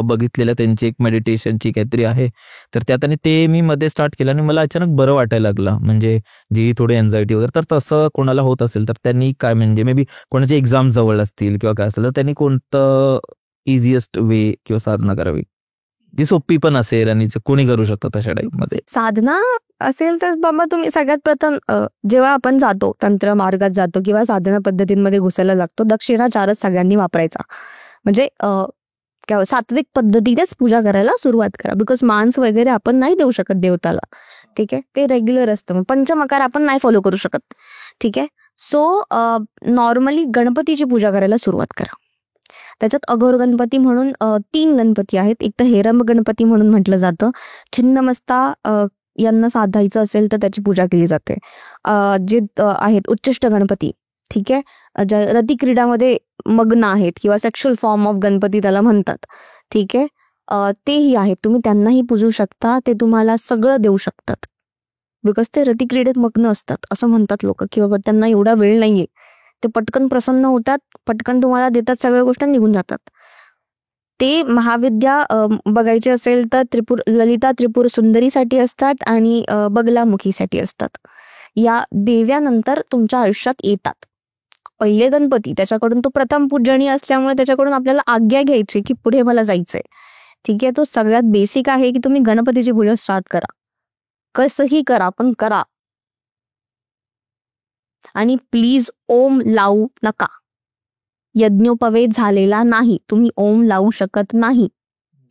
C: बघितलेलं, त्यांची एक मेडिटेशनची काहीतरी आहे, तर त्यात आणि ते मी मध्ये स्टार्ट केलं आणि मला अचानक बरं वाटायला लागलं. म्हणजे जी थोडी एन्झायटी वगैरे, तर तसं कोणाला होत असेल तर त्यांनी काय, म्हणजे मे बी कोणाचे एक्झाम जवळ असतील किंवा काय असेल, तर त्यांनी कोणतं इझिएस्ट वे किंवा साधना करावी. ती सोपी पण असेल आणि कोणी करू शकतं तशा टाईप मध्ये.
A: साधना असेल तर बाबा तुम्ही सगळ्यात प्रथम जेव्हा आपण जातो तंत्र मार्गात जातो किंवा साधना पद्धतींमध्ये घुसायला लागतो, दक्षिणाचारच सगळ्यांनी वापरायचा. म्हणजे सात्विक पद्धतीनेच पूजा करायला सुरुवात करा. बिकॉज मांस वगैरे आपण नाही देऊ शकत देवताला. ठीक आहे, ते रेग्युलर असतं. पंचमकार आपण नाही फॉलो करू शकत. ठीक आहे, सो नॉर्मली गणपतीची पूजा करायला सुरुवात करा. त्याच्यात अघोर गणपती म्हणून 3 गणपती आहेत. एक तर हेरंब गणपती म्हणून म्हटलं जातं. छिन्नमस्ता यांना साधायचं असेल तर त्याची पूजा केली जाते. जे आहेत उच्चिष्ट गणपती, ठीक आहे, ज्या रतिक्रीडामध्ये मग्न आहेत किंवा सेक्शुअल फॉर्म ऑफ गणपती त्याला म्हणतात. ठीक आहे, तेही आहेत. तुम्ही त्यांनाही पूजू शकता. ते तुम्हाला सगळं देऊ शकतात. बिकॉज ते रतिक्रीडेत मग्न असतात असं म्हणतात लोक, की बाबा त्यांना एवढा वेळ नाहीये. ते पटकन प्रसन्न होतात, पटकन तुम्हाला देतात, सगळ्या गोष्टी निघून जातात. ते महाविद्या बघायचे असेल तर ललिता त्रिपुर सुंदरीसाठी असतात आणि बगलामुखीसाठी असतात. या देव्यानंतर तुमच्या आयुष्यात येतात. पहिले गणपती, त्याच्याकडून तो प्रथम पूजनीय असल्यामुळे त्याच्याकडून आपल्याला आज्ञा घ्यायची की पुढे मला जायचंय. ठीक आहे, तो सगळ्यात बेसिक आहे की तुम्ही गणपतीची पूजा स्टार्ट करा. कसंही करा पण करा. आणि प्लीज ओम लावू नका. यज्ञोपवेत झालेला नाही, तुम्ही ओम लावू शकत नाही.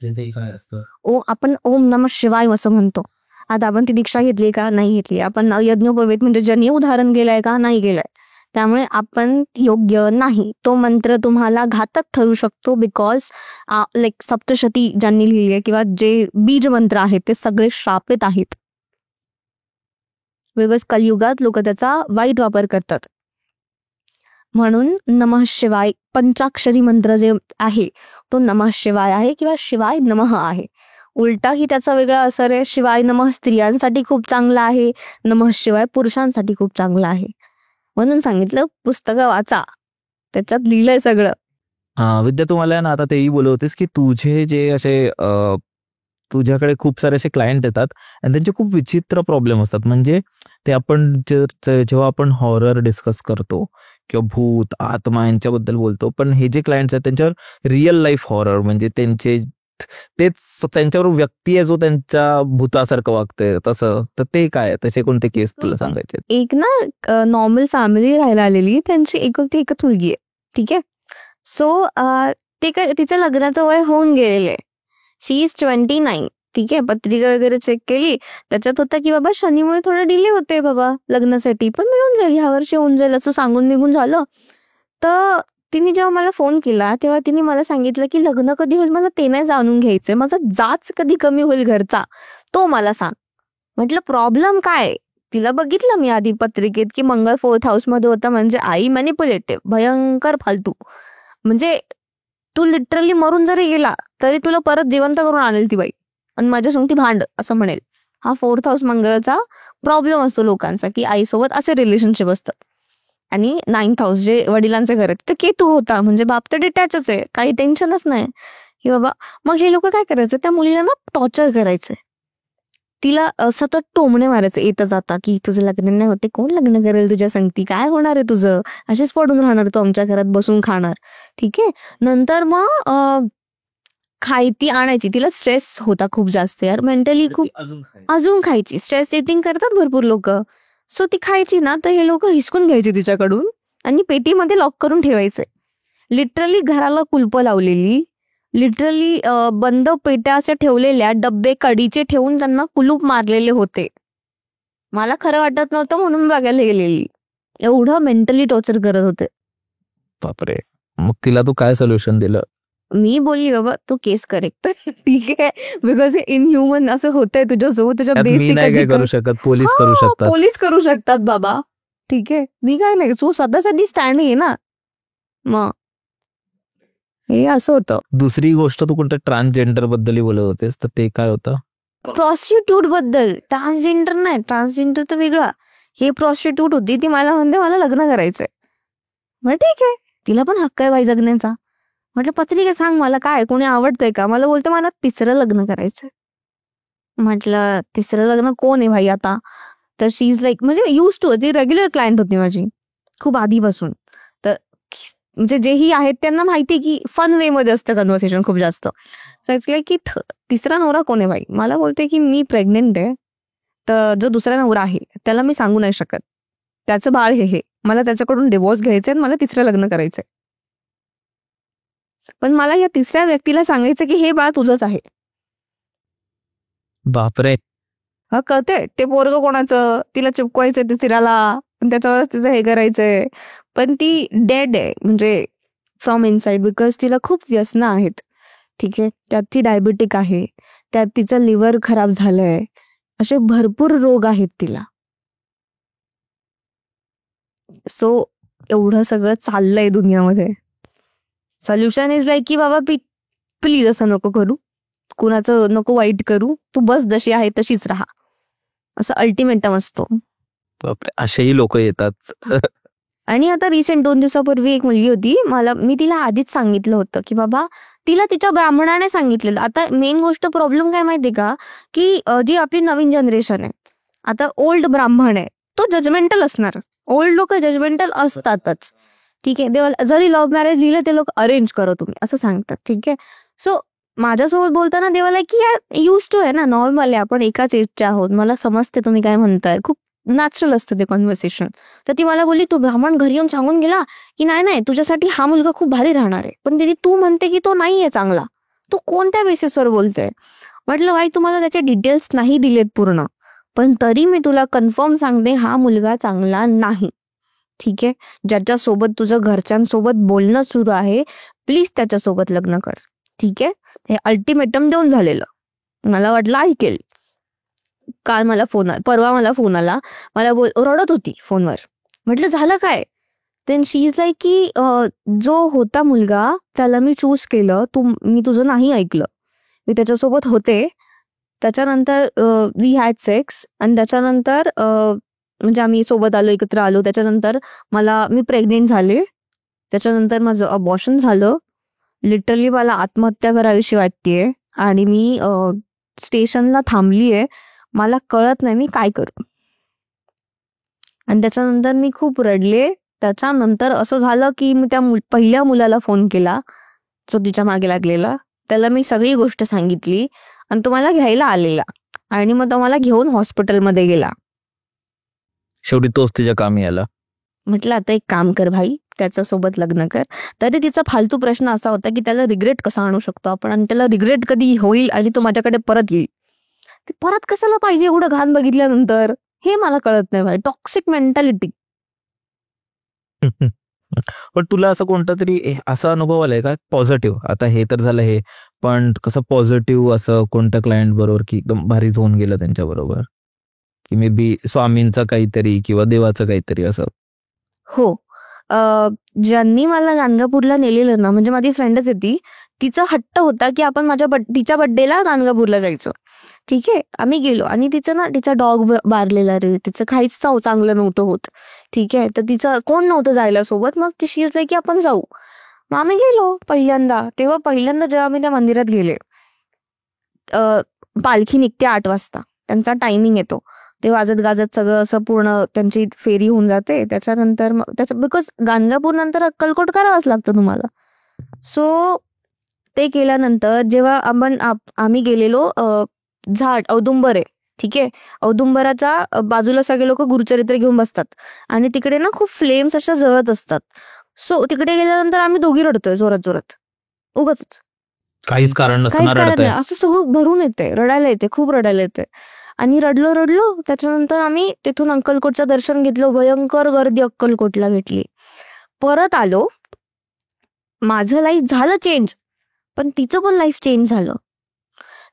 C: काय असतं
A: आपण ओम नमः शिवाय असं म्हणतो. आता आपण ती दीक्षा घेतली का? नाही घेतली. आपण यज्ञोपवेत म्हणजे जनेऊ धारण केलाय का? नाही केलाय. त्यामुळे आपण योग्य नाही. तो मंत्र तुम्हाला घातक ठरू शकतो. बिकॉज लाईक सप्तशती ज्यांनी लिहिली आहे किंवा जे बीज मंत्र आहेत ते सगळे श्रापित आहेत. बिकॉज कलियुगात लोक त्याचा वाईट वापर करतात. म्हणून नमः शिवाय पंचाक्षरी मंत्र जे आहे तो नमः शिवाय आहे किंवा शिवाय नमः आहे. उलटाही त्याचा वेगळा असर आहे. शिवाय नमः स्त्रियांसाठी खूप चांगला आहे, नमः शिवाय पुरुषांसाठी खूप चांगला आहे. म्हणून सांगितलं पुस्तकं वाचा, त्याच्यात लिहिलंय सगळं.
C: विद्या, तुम्हाला ना आता तेही बोलत होतेस की तुझे जे असे तुझ्याकडे खूप सारे असे क्लायंट येतात आणि त्यांचे खूप विचित्र प्रॉब्लेम असतात. म्हणजे ते आपण जेव्हा आपण हॉरर डिस्कस करतो किंवा भूत आत्मा यांच्याबद्दल बोलतो, पण हे जे क्लायंट्स आहेत त्यांच्यावर रिअल लाईफ हॉरर म्हणजे तेच त्यांच्यावर व्यक्ती आहे जो त्यांच्या भूतासारखं वागतंय तसं, तर ते काय तसे कोणते केस तुला सांगायचे?
A: एक ना नॉर्मल फॅमिली राहायला आलेली, त्यांची एकुलती एकच मुलगी आहे. ठीक आहे, सो ते काय तिचं लग्नाचं वय होऊन गेलेलं आहे. शी इज 29. ठीक आहे, पत्रिका वगैरे चेक केली, त्याच्यात होता की बाबा शनीमुळे थोडं डिले होते बाबा लग्नासाठी, पण मिळून जाईल, ह्या वर्षी होऊन जाईल असं सांगून निघून झालं. तर तिने जेव्हा मला फोन केला तेव्हा तिने मला सांगितलं की लग्न कधी होईल मला ते नाही जाणून घ्यायचंय, माझा जाच कधी कमी होईल घरचा तो मला सांग. म्हटलं प्रॉब्लेम काय? तिला बघितलं मी आधी पत्रिकेत की मंगळ 4th हाऊस मध्ये होता, म्हणजे आई मॅनिप्युलेटिव्ह, भयंकर फालतू. म्हणजे तू लिटरली मरून जरी गेला तरी तुला परत जिवंत करून आणेल ती बाई आणि माझ्या संग ती भांड असं म्हणेल. हा 4th हाऊस मंगळाचा प्रॉब्लेम असतो लोकांचा की आईसोबत असे रिलेशनशिप असतात. आणि 9th हाऊस जे वडिलांचे घर आहे ते केतू होता, म्हणजे बाप तर डिटॅचच आहे, काही टेन्शनच नाही की बाबा. मग हे लोक काय करायचं, त्या मुलीला ना टॉर्चर करायचंय, तिला सतत टोमणे मारायचं येतं जाता की तुझं लग्न नाही होते, कोण लग्न करेल तुझ्या संगती, काय होणार आहे तुझं, असेच पडून राहणार तू आमच्या घरात बसून खाणार. ठीक आहे, नंतर मग खायती आणायची, तिला स्ट्रेस होता खूप जास्त यार, मेंटली खूप, अजून खायची, स्ट्रेस इटिंग करतात भरपूर लोक. सो ती खायची ना तर हे लोक हिसकून घ्यायचे तिच्याकडून आणि पेटीमध्ये लॉक करून ठेवायचे. लिटरली घराला कुलप लावलेली, लिटरली बंद पेट्या अशा ठेवलेल्या, डब्बे कडीचे ठेवून त्यांना कुलूप मारलेले होते. मला खरं वाटत नव्हतं म्हणून बघायला गेलेली, एवढं मेंटली टॉर्चर करत होते.
C: बापरे. मग तिला तू काय सोल्युशन दिलं?
A: मी बोलली बाबा तू केस करेक्ट ठीक आहे, बिकॉज इनह्युमन असं होतंय तुझ्यासोबत, तुझ्या
C: मी नाही काय करू शकत, पोलीस करू शकतात.
A: पोलीस करू शकतात बाबा. ठीक आहे, मी काय नाही, सो सध्यासाठी स्टँड आहे ना. मग हे असं होतं.
C: दुसरी गोष्ट तू कोणत्या ट्रान्सजेंडर बद्दल बोलत होतेस, तर ते काय होतं?
A: प्रॉस्टिट्यूट बद्दल. ट्रान्सजेंडर नाही, ट्रान्सजेंडर तर वेगळा. हे प्रॉस्टिट्यूट होती, ती मला म्हणते मला लग्न करायचंय. मग ठीक आहे, तिला पण हक्क आहे बाई जगण्याचा. म्हटलं पत्रिका सांग मला काय, कोणी आवडतंय का? मला बोलते मला 3रं लग्न करायचंय. म्हटलं 3रं लग्न कोण आहे भाई आता? तर शी इज लाईक, म्हणजे यूज टू, ती रेग्युलर क्लायंट होती माझी खूप आधीपासून. तर म्हणजे जेही आहेत त्यांना माहिती की फन वे मध्ये असतं कन्व्हर्सेशन खूप जास्त. सो इट्स लाईक की तिसरा नवरा कोण आहे भाई. मला बोलते की मी प्रेग्नेंट आहे, तर जो दुसरा नवरा आहे त्याला मी सांगू नाही शकत त्याचं बाळ हे मला त्याच्याकडून डिवोर्स घ्यायचंय आणि मला तिसरं लग्न करायचंय. पण मला या तिसऱ्या व्यक्तीला सांगायचं की हे बाळ तुझंच आहे.
C: बापरे.
A: हा कळते ते पोरग कोणाचं, तिला चिपकवायचंय तिसऱ्याला, पण त्याच्यावरच तिचं हे करायचंय. पण ती डेड आहे म्हणजे फ्रॉम इनसाइड, बिकॉज तिला खूप व्यसनं आहेत. ठीक आहे, त्यात ती डायबिटिक आहे, त्यात तिचं लिव्हर खराब झालंय, असे भरपूर रोग आहेत तिला. सो एवढं सगळं चाललंय दुनियामध्ये. सोल्युशन इज लाईक की बाबा प्लीज असं नको करू, कुणाचं नको वाईट करू, तू बस जशी आहे तशीच राहा, असं अल्टिमेटम असतो.
C: बापरे, असेही लोक येतात.
A: आणि आता रिसेंट 2 दिवसापूर्वी एक मुलगी होती, मी तिला आधीच सांगितलं होतं की बाबा, तिला तिच्या ब्राह्मणाने सांगितलेलं. आता मेन गोष्ट प्रॉब्लेम काय माहितीये का, की जी आपली नवीन जनरेशन आहे, आता ओल्ड ब्राह्मण आहे तो जजमेंटल असणार. ओल्ड लोक जजमेंटल असतातच. ठीक आहे, जरी लव्ह मॅरेज लिहिलं ते लोक अरेंज करो तुम्ही असं सांगतात. ठीक आहे, सो माझ्यासोबत बोलताना देवाला की यार यूज टू आहे ना, नॉर्मल आहे, आपण एकाच एजचे आहोत, मला समजते तुम्ही काय म्हणताय, खूप नॅचरल असतं ते कॉन्व्हर्सेशन. तर ती मला बोलली, तू ब्राह्मण घरी येऊन सांगून गेला की नाही तुझ्यासाठी हा मुलगा खूप भारी राहणार आहे, पण दीदी तू म्हणते की तो नाहीये चांगला, तू कोणत्या बेसिसवर बोलते. म्हटलं बाई तुम्हाला त्याचे डिटेल्स नाही दिलेत पूर्ण, पण तरी मी तुला कन्फर्म सांगते हा मुलगा चांगला नाही. ठीक आहे, ज्याच्यासोबत तुझं घरच्यांसोबत बोलणं सुरू आहे प्लीज त्याच्यासोबत लग्न कर. ठीक आहे, हे अल्टिमेटम देऊन झालेलं. मला वाटलं ऐकेल. काल मला परवा मला फोन आला, मला रडत होती फोनवर. म्हटलं झालं काय. देन शी इज लाईक की जो होता मुलगा त्याला मी चूज केलं, मी तुझं नाही ऐकलं, मी त्याच्यासोबत होते, त्याच्यानंतर वी हॅड सेक्स, आणि त्याच्यानंतर म्हणजे आम्ही सोबत आलो, एकत्र आलो, त्याच्यानंतर मी प्रेग्नेंट झाले, त्याच्यानंतर माझं अबॉर्शन झालं. लिटरली मला आत्महत्या करावीशी वाटतेय आणि मी स्टेशनला थांबलीये, मला कळत नाही मी काय करू. आणि त्याच्यानंतर मी खूप रडले. त्याच्यानंतर असं झालं की मी त्या पहिल्या मुलाला फोन केला जो तिच्या मागे लागलेला, त्याला मी सगळी गोष्ट सांगितली आणि तो मला घ्यायला आलेला आणि मग तो मला घेऊन हॉस्पिटलमध्ये गेला.
C: शेवटी तोच तिच्या कामी आला.
A: म्हटलं आता एक काम कर भाई, त्याच्यासोबत लग्न कर. तरी तिचा फालतू प्रश्न असा होता की त्याला रिग्रेट कसा आणू शकतो आपण, आणि त्याला रिग्रेट कधी होईल आणि तो माझ्याकडे परत येईल. ते परत कशाला पाहिजे एवढं घाण बघितल्यानंतर, हे मला कळत नाही भाई. Toxic mentality.
C: पण तुला असं कोणता तरी असा अनुभव आलाय का पॉझिटिव्ह, आता हे तर झालं हे, पण कसं पॉझिटिव्ह असं कोणत्या क्लायंट बरोबर की एकदम भारीच होऊन गेलं त्यांच्या बरोबर, की मे बी स्वामींचं काहीतरी किंवा देवाचं काहीतरी असं.
A: हो, ज्यांनी मला गाणगापूरला नेलेलं ना, म्हणजे माझी फ्रेंडच आहे ती, तिचा हट्ट होता की आपण तिच्या बर्थडेला गाणगापूरला जायचं. ठीक आहे, आम्ही गेलो आणि तिचा डॉग बारलेला रे, तिचं काहीच चांगलं नव्हतं होत. ठीक आहे, तर तिचं कोण नव्हतं जायला सोबत, मग ती शीज की आपण जाऊ. मग आम्ही गेलो पहिल्यांदा जेव्हा मी त्या मंदिरात गेले, पालखी निघते 8 वाजता, त्यांचा टायमिंग येतो, ते वाजत गाजत सगळं असं पूर्ण त्यांची फेरी होऊन जाते. त्याच्यानंतर बिकॉज गाणगापूर नंतर अक्कलकोट करावंच लागतं तुम्हाला. सो ते केल्यानंतर जेव्हा आम्ही गेलेलो, झाड औदुंबर आहे. ठीक आहे, औदुंबराच्या बाजूला सगळे लोक गुरुचरित्र घेऊन बसतात आणि तिकडे ना खूप फ्लेम्स अशा जळत असतात. सो तिकडे गेल्यानंतर आम्ही दोघी रडतोय जोरात जोरात, उगाच
C: काहीच कारण
A: नाही, असं सगळं भरून येते, रडायला येते, खूप रडायला येते. आणि रडलो. त्याच्यानंतर आम्ही तिथून अक्कलकोटचं दर्शन घेतलं. भयंकर गर्दी अक्कलकोटला भेटली. परत आलो, माझं लाईफ झालं चेंज, पण तिचं पण लाईफ चेंज झालं.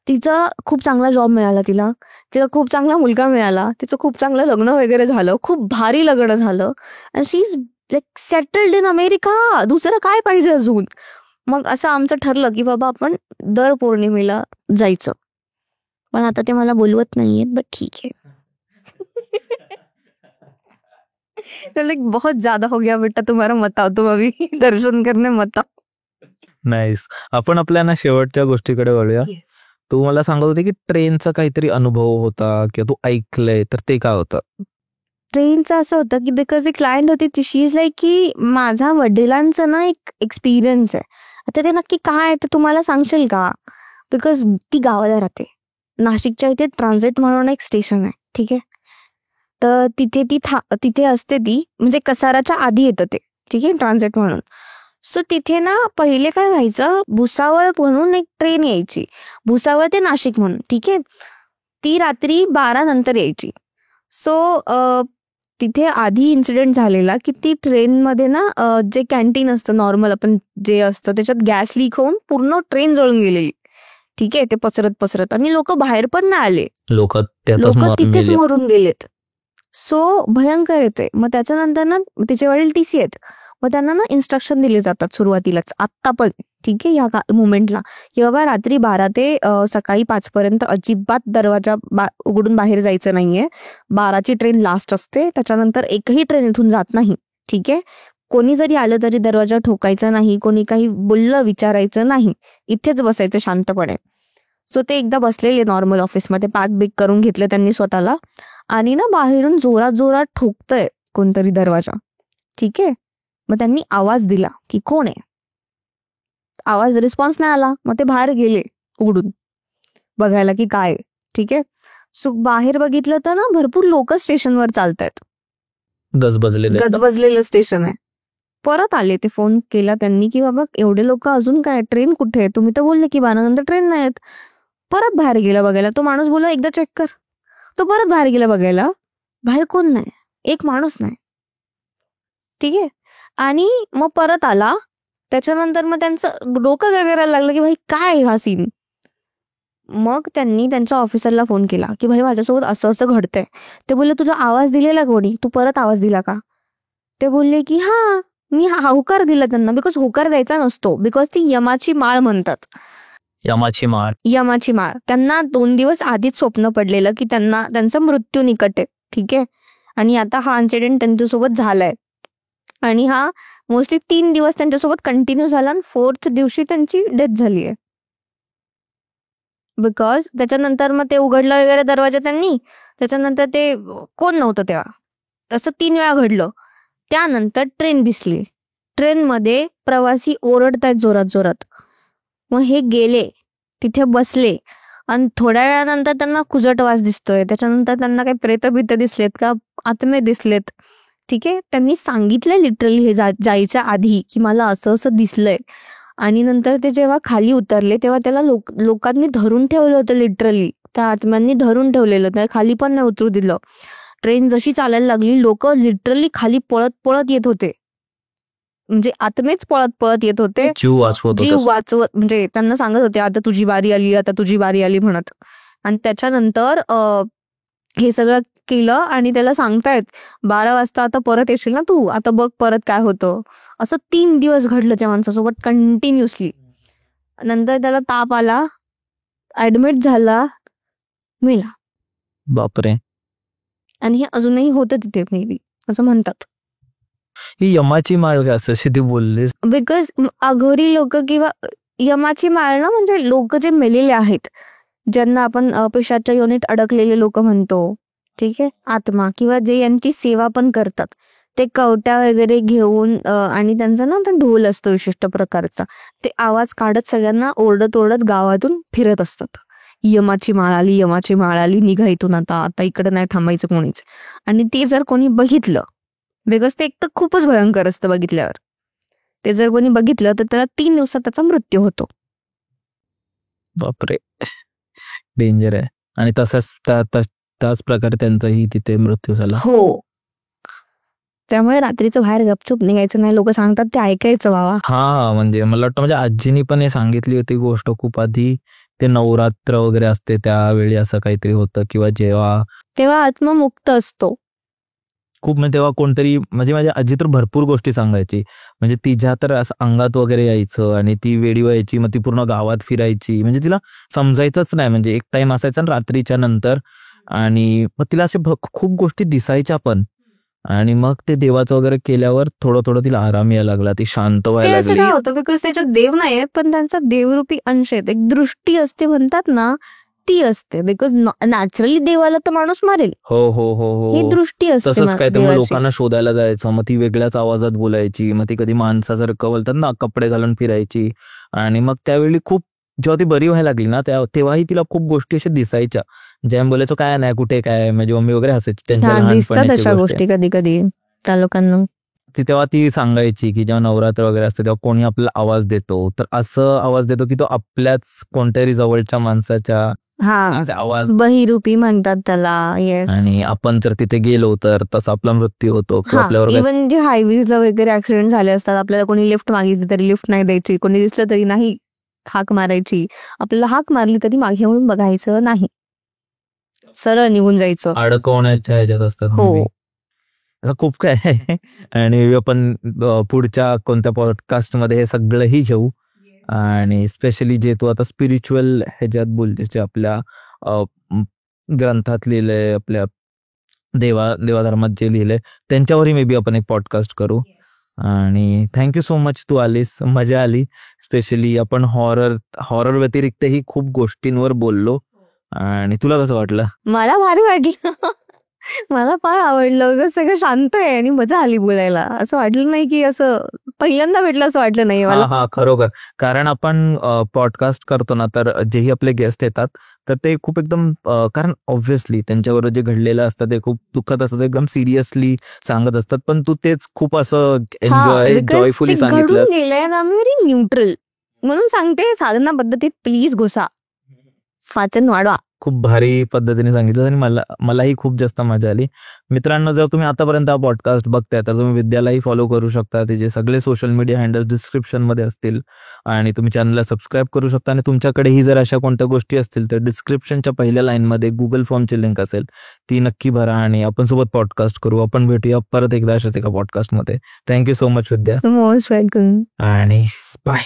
A: तिचा खूप चांगला जॉब मिळाला, तिला खूप चांगला मुलगा मिळाला, तिचं खूप चांगलं लग्न वगैरे झालं, खूप भारी लग्न झालं. And she is like settled in America. दुसरं काय पाहिजे अजून. मग असं आमचं ठरलं की बाबा आपण दर पौर्णिमेला जायचं. पण आता ते मला बोलवत नाहीये, बट ठीक है. लाइक बहुत ज्यादा हो गया बेटा तुम्हारा, मत आओ तुम अभी दर्शन करने मत आओ.
C: नाईस. आपण आपल्या ना शेवटच्या गोष्टीकडे वळूया. तू मला सांगत होती की ट्रेनचा काहीतरी अनुभव होता किंवा तू ऐकलंय, तर ते काय होतं?
A: ट्रेनचं असं होतं की बिकॉज एक क्लायंट होती ती शी इज लाईक की माझ्या वडिलांचं ना एक एक्सपिरियन्स आहे. आता ते नक्की काय आहे ते तुम्हाला सांगशील का? बिकॉज ती गावाला राहते. नाशिकच्या इथे ट्रान्झिट म्हणून एक स्टेशन आहे, ठीक आहे. तर तिथे तिथे असते ती, म्हणजे कसाराच्या आधी येतं ते, ठीक आहे, ट्रान्झिट म्हणून. सो तिथे ना पहिले काय व्हायचं, भुसावळ म्हणून एक ट्रेन यायची, भुसावळ ते नाशिक म्हणून, ठीक आहे. ती रात्री 12 नंतर यायची. सो तिथे आधी इन्सिडेंट झालेला की ती ट्रेनमध्ये ना जे कॅन्टीन असतं नॉर्मल आपण जे असतं त्याच्यात गॅस लीक होऊन पूर्ण ट्रेन जळून गेलेली, ठीक आहे. ते पसरत आणि लोक बाहेर पण नाही आले,
C: लोक
A: तिथेच मरून गेलेत. सो भयंकर येते. मग त्याच्यानंतर ना तिचे वडील TC आहेत. मग त्यांना ना इन्स्ट्रक्शन दिले जातात सुरुवातीलाच, आत्ता पण, ठीक आहे, ह्या मुमेंटला, की बाबा रात्री 12 ते सकाळी 5 पर्यंत अजिबात दरवाजा उघडून बाहेर जायचं नाहीये. 12ची ट्रेन लास्ट असते, त्याच्यानंतर एकही ट्रेन इथून जात नाही, ठीक आहे. कोणी जरी आलं तरी दरवाजा ठोकायचा नाही, कोणी काही बोललं विचारायचं नाही, इथेच बसायचं शांतपणे. सो ते एकदा बसलेले नॉर्मल ऑफिसमध्ये, पॅक बिक करून घेतलं त्यांनी स्वतःला, आणि ना बाहेरून जोरात जोरात ठोकतंय कोणतरी दरवाजा, ठीक आहे. मग त्यांनी आवाज दिला की कोण आहे, आवाज रिस्पॉन्स नाही आला. मग ते बाहेर गेले उघडून बघायला की काय, ठीक आहे. सो बाहेर बघितलं तर ना भरपूर लोक स्टेशनवर चालतायत, गजबजलेलं स्टेशन आहे. परत आले, ते फोन केला त्यांनी की बाबा एवढे लोक अजून काय, ट्रेन कुठे आहे, तुम्ही तर बोलले की 12 नंतर ट्रेन नाही आहेत. परत बाहेर गेला बघायला. तो माणूस बोलला एकदा चेक कर. तो परत बाहेर गेला बघायला, बाहेर कोण नाही, एक माणूस नाही, ठीक आहे. आणि मग परत आला. त्याच्यानंतर मग त्यांचं डोकं गरगरायला लागलं की भाई काय हा सीन. मग त्यांनी त्यांच्या ऑफिसरला फोन केला की भाई माझ्यासोबत असं असं घडतंय. ते बोलले तुला आवाज दिलेला कोणी, तू परत आवाज दिला का? ते बोलले की हा मी होकार दिला त्यांना. बिकॉज होकार द्यायचा नसतो, बिकॉज ती यमाची माळ म्हणतात.
C: यमाची माळ.
A: त्यांना 2 दिवस आधीच स्वप्न पडलेलं की त्यांचा मृत्यू निकट आहे, ठीक आहे. आणि आता हा इन्सिडेंट त्यांच्यासोबत झालाय, आणि हा मोस्टली 3 दिवस त्यांच्यासोबत कंटिन्यू झाला, आणि 4th दिवशी त्यांची डेथ झाली आहे. बिकॉज त्याच्यानंतर मग ते उघडलं वगैरे दरवाजा त्यांनी, त्याच्यानंतर ते कोण नव्हतं तेव्हा. तसं 3 वेळा घडलं. त्यानंतर ट्रेन दिसली, ट्रेनमध्ये प्रवासी ओरडतायत जोरात जोरात. मग हे गेले तिथे बसले, आणि थोड्या वेळानंतर त्यांना कुजट वास दिसतोय. त्याच्यानंतर त्यांना काही प्रेतबित दिसलेत का, आत्मे दिसलेत, ठीक आहे. त्यांनी सांगितलंय लिटरली हे जायच्या आधी की मला असं असं दिसलंय. आणि नंतर ते जेव्हा खाली उतरले तेव्हा त्याला लोकांनी धरून ठेवलं होतं, लिटरली त्या आत्म्यांनी धरून ठेवलेलं, त्या खाली पण नाही उतरू दिलं. ट्रेन जशी चालायला लागली लोक लिटरली खाली पळत पळत येत होते, म्हणजे आत्मेच पळत पळत येत होते,
C: जीव
A: वाचवत, म्हणजे त्यांना सांगत होते आता तुझी बारी आली म्हणत. आणि त्याच्यानंतर हे सगळं केलं, आणि त्याला सांगतायत 12 वाजता आता परत येशील ना तू, आता बघ परत काय होतं. असं 3 दिवस घडलं त्या माणसासोबत कंटिन्युअसली. नंतर त्याला ताप आला, ऍडमिट झाला, मेला.
C: बापरे.
A: आणि हे अजूनही होतं तिथे मे बी असं म्हणतात.
C: ही यमाची माळ असं ते बोलले,
A: बिकॉज अघोरी लोक किंवा यमाची माळ ना म्हणजे लोक जे मेलेले आहेत, ज्यांना आपण पिशाच्या योनीत अडकलेले लोक म्हणतो, ठीक आहे, आत्मा, किंवा जे यांची सेवा पण करतात, ते कवट्या वगैरे घेऊन आणि त्यांचा ना ढोल असतो विशिष्ट प्रकारचा, ते आवाज काढत सगळ्यांना ओरडत ओरडत गावातून फिरत असतात. यमाची माळ आली, निघा इथून, आता इकडे नाही थांबायचं कोणीच. आणि ते जर कोणी बघितलं, बिकॉज ते एक तर खूपच भयंकर असतं बघितल्यावर, ते जर कोणी बघितलं तर त्याला 3 दिवसात त्याचा मृत्यू होतो.
C: बापरे, डेंजर आहे. आणि तसाच त्याच प्रकारे त्यांचाही तिथे मृत्यू झाला.
A: हो, त्यामुळे रात्रीचं बाहेर गपचूप निघायचं नाही. लोक सांगतात ते ऐकायचं बाबा.
C: हा, म्हणजे मला वाटतं माझ्या आजीनी पण हे सांगितली होती गोष्ट खूप आधी. ते नवरात्र वगैरे असते त्यावेळी असं काहीतरी होतं, किंवा
A: तेव्हा आत्मा मुक्त असतो
C: खूप. म्हणजे तेव्हा कोणतरी, म्हणजे माझी आजी तर भरपूर गोष्टी सांगायची, म्हणजे तिच्या तर असं अंगात वगैरे यायचं, आणि ती वेडी व्हायची, मग ती पूर्ण गावात फिरायची, म्हणजे तिला समजायचंच नाही. म्हणजे एक टाइम असायचा ना रात्रीच्या नंतर, आणि मग तिला असे खूप गोष्टी दिसायच्या पण. आणि मग ते देवाचं वगैरे केल्यावर थोडं थोडं तिला आराम यायला लागला, ती शांत व्हायला लागली.
A: होतं बिकॉज त्याच्यात देव नाही आहेत, पण त्यांचा देवरूपी अंश आहेत, एक दृष्टी असते म्हणतात ना, वृत्ती असते, बिकॉज नॅचरली देवाला तर माणूस मारेल,
C: हो हो हो
A: ही
C: हो
A: दृष्टी असते
C: तसंच काय तर मग
A: देवाची.
C: लोकांना शोधायला जायचं, मग ती वेगळ्याच आवाजात बोलायची, मग ती कधी माणसासारखं बोलतात ना कपडे घालून फिरायची. आणि मग त्यावेळी खूप जेव्हा ती बरी व्हायला लागली ना तेव्हाही तिला खूप गोष्टी अशा दिसायच्या, ज्या आम्ही बोलायचो काय नाही कुठे काय, माझी मम्मी वगैरे हसायची त्यांच्या
A: हा, दिसतात
C: लहानपणीच्या
A: अशा
C: गोष्टी.
A: गोष्टी कधी कधी त्या लोकांना.
C: तेव्हा ती सांगायची की जेव्हा नवरात्र वगैरे असते तेव्हा कोणी आपल्याला आवाज देतो, तर असं आवाज देतो की तो आपल्याच कोणत्याही जवळच्या माणसाच्या
A: हा,
C: आवाज,
A: बहिरूपी म्हणतात त्याला. येस.
C: आणि आपण जर तिथे गेलो तर तसा आपला मृत्यू होतो किंवा
A: हा,
C: आपल्यावर
A: इवन जे हायवेजला वगैरे ऍक्सिडेंट झाले असतात, आपल्याला कोणी लिफ्ट मागितली तरी लिफ्ट नाही द्यायची, कोणी दिसलं तरी नाही हाक मारायची, आपल्याला हाक मारली तरी मागे म्हणून बघायचं नाही, सरळ निघून जायचं.
C: अडकवण्याच्या ह्याच्यात असतात
A: हो.
C: maybe. असं खूप काय आहे. आणि आपण पुढच्या कोणत्या पॉडकास्ट मध्ये हे सगळंही घेऊ. आणि स्पेशली जे तू आता स्पिरिच्युअल ह्याच्यात बोलतेस, जे आपल्या ग्रंथात लिहिलंय, आपल्या देवाधर्मात जे लिहिलंय त्यांच्यावरही मे बी आपण एक पॉडकास्ट करू. आणि थँक्यू सो मच, तू आलीस, मजा आली. स्पेशली आपण हॉरर व्यतिरिक्तही खूप गोष्टींवर बोललो. आणि तुला कसं वाटलं?
A: मला भारी वाटलं. मला फार आवडलं, सगळं शांत आहे आणि मजा आली बोलायला. असं वाटलं नाही की असं पहिल्यांदा भेटलं असं वाटलं नाही मला.
C: हा खरोखर, कारण आपण पॉडकास्ट करतो ना, तर जेही आपले गेस्ट येतात तर ते खूप एकदम कारण ऑब्व्हियसली त्यांच्यावर जे घडलेलं असतं ते खूप दुःखद असतं, एकदम सिरियसली सांगत असतात, पण तू तेच खूप असं जॉयफुली सांगितलं.
A: गेलंय ना, आम्ही व्हेरी न्यूट्रल म्हणून सांगते, साधना पद्धतीत प्लीज घुसा, वाचन वाढवा.
C: खूप भारी पद्धतीने सांगितलं आणि मलाही खूप जास्त मजा आली. मित्रांनो, जर तुम्ही आतापर्यंत हा पॉडकास्ट बघताय तर तुम्ही विद्यालाही फॉलो करू शकता, त्याचे सगळे सोशल मीडिया हँडल्स डिस्क्रिप्शन मध्ये असतील. आणि तुम्ही चॅनलला सबस्क्राईब करू शकता. आणि तुमच्याकडेही जर अशा कोणत्या गोष्टी असतील तर डिस्क्रिप्शनच्या पहिल्या लाईनमध्ये गुगल फॉर्मची लिंक असेल, ती नक्की भरा आणि आपण सोबत पॉडकास्ट करू. आपण भेटूया परत एकदा अशाच एका पॉडकास्टमध्ये. थँक्यू सो मच विद्या,
A: मोस्ट वेलकम
C: आणि बाय.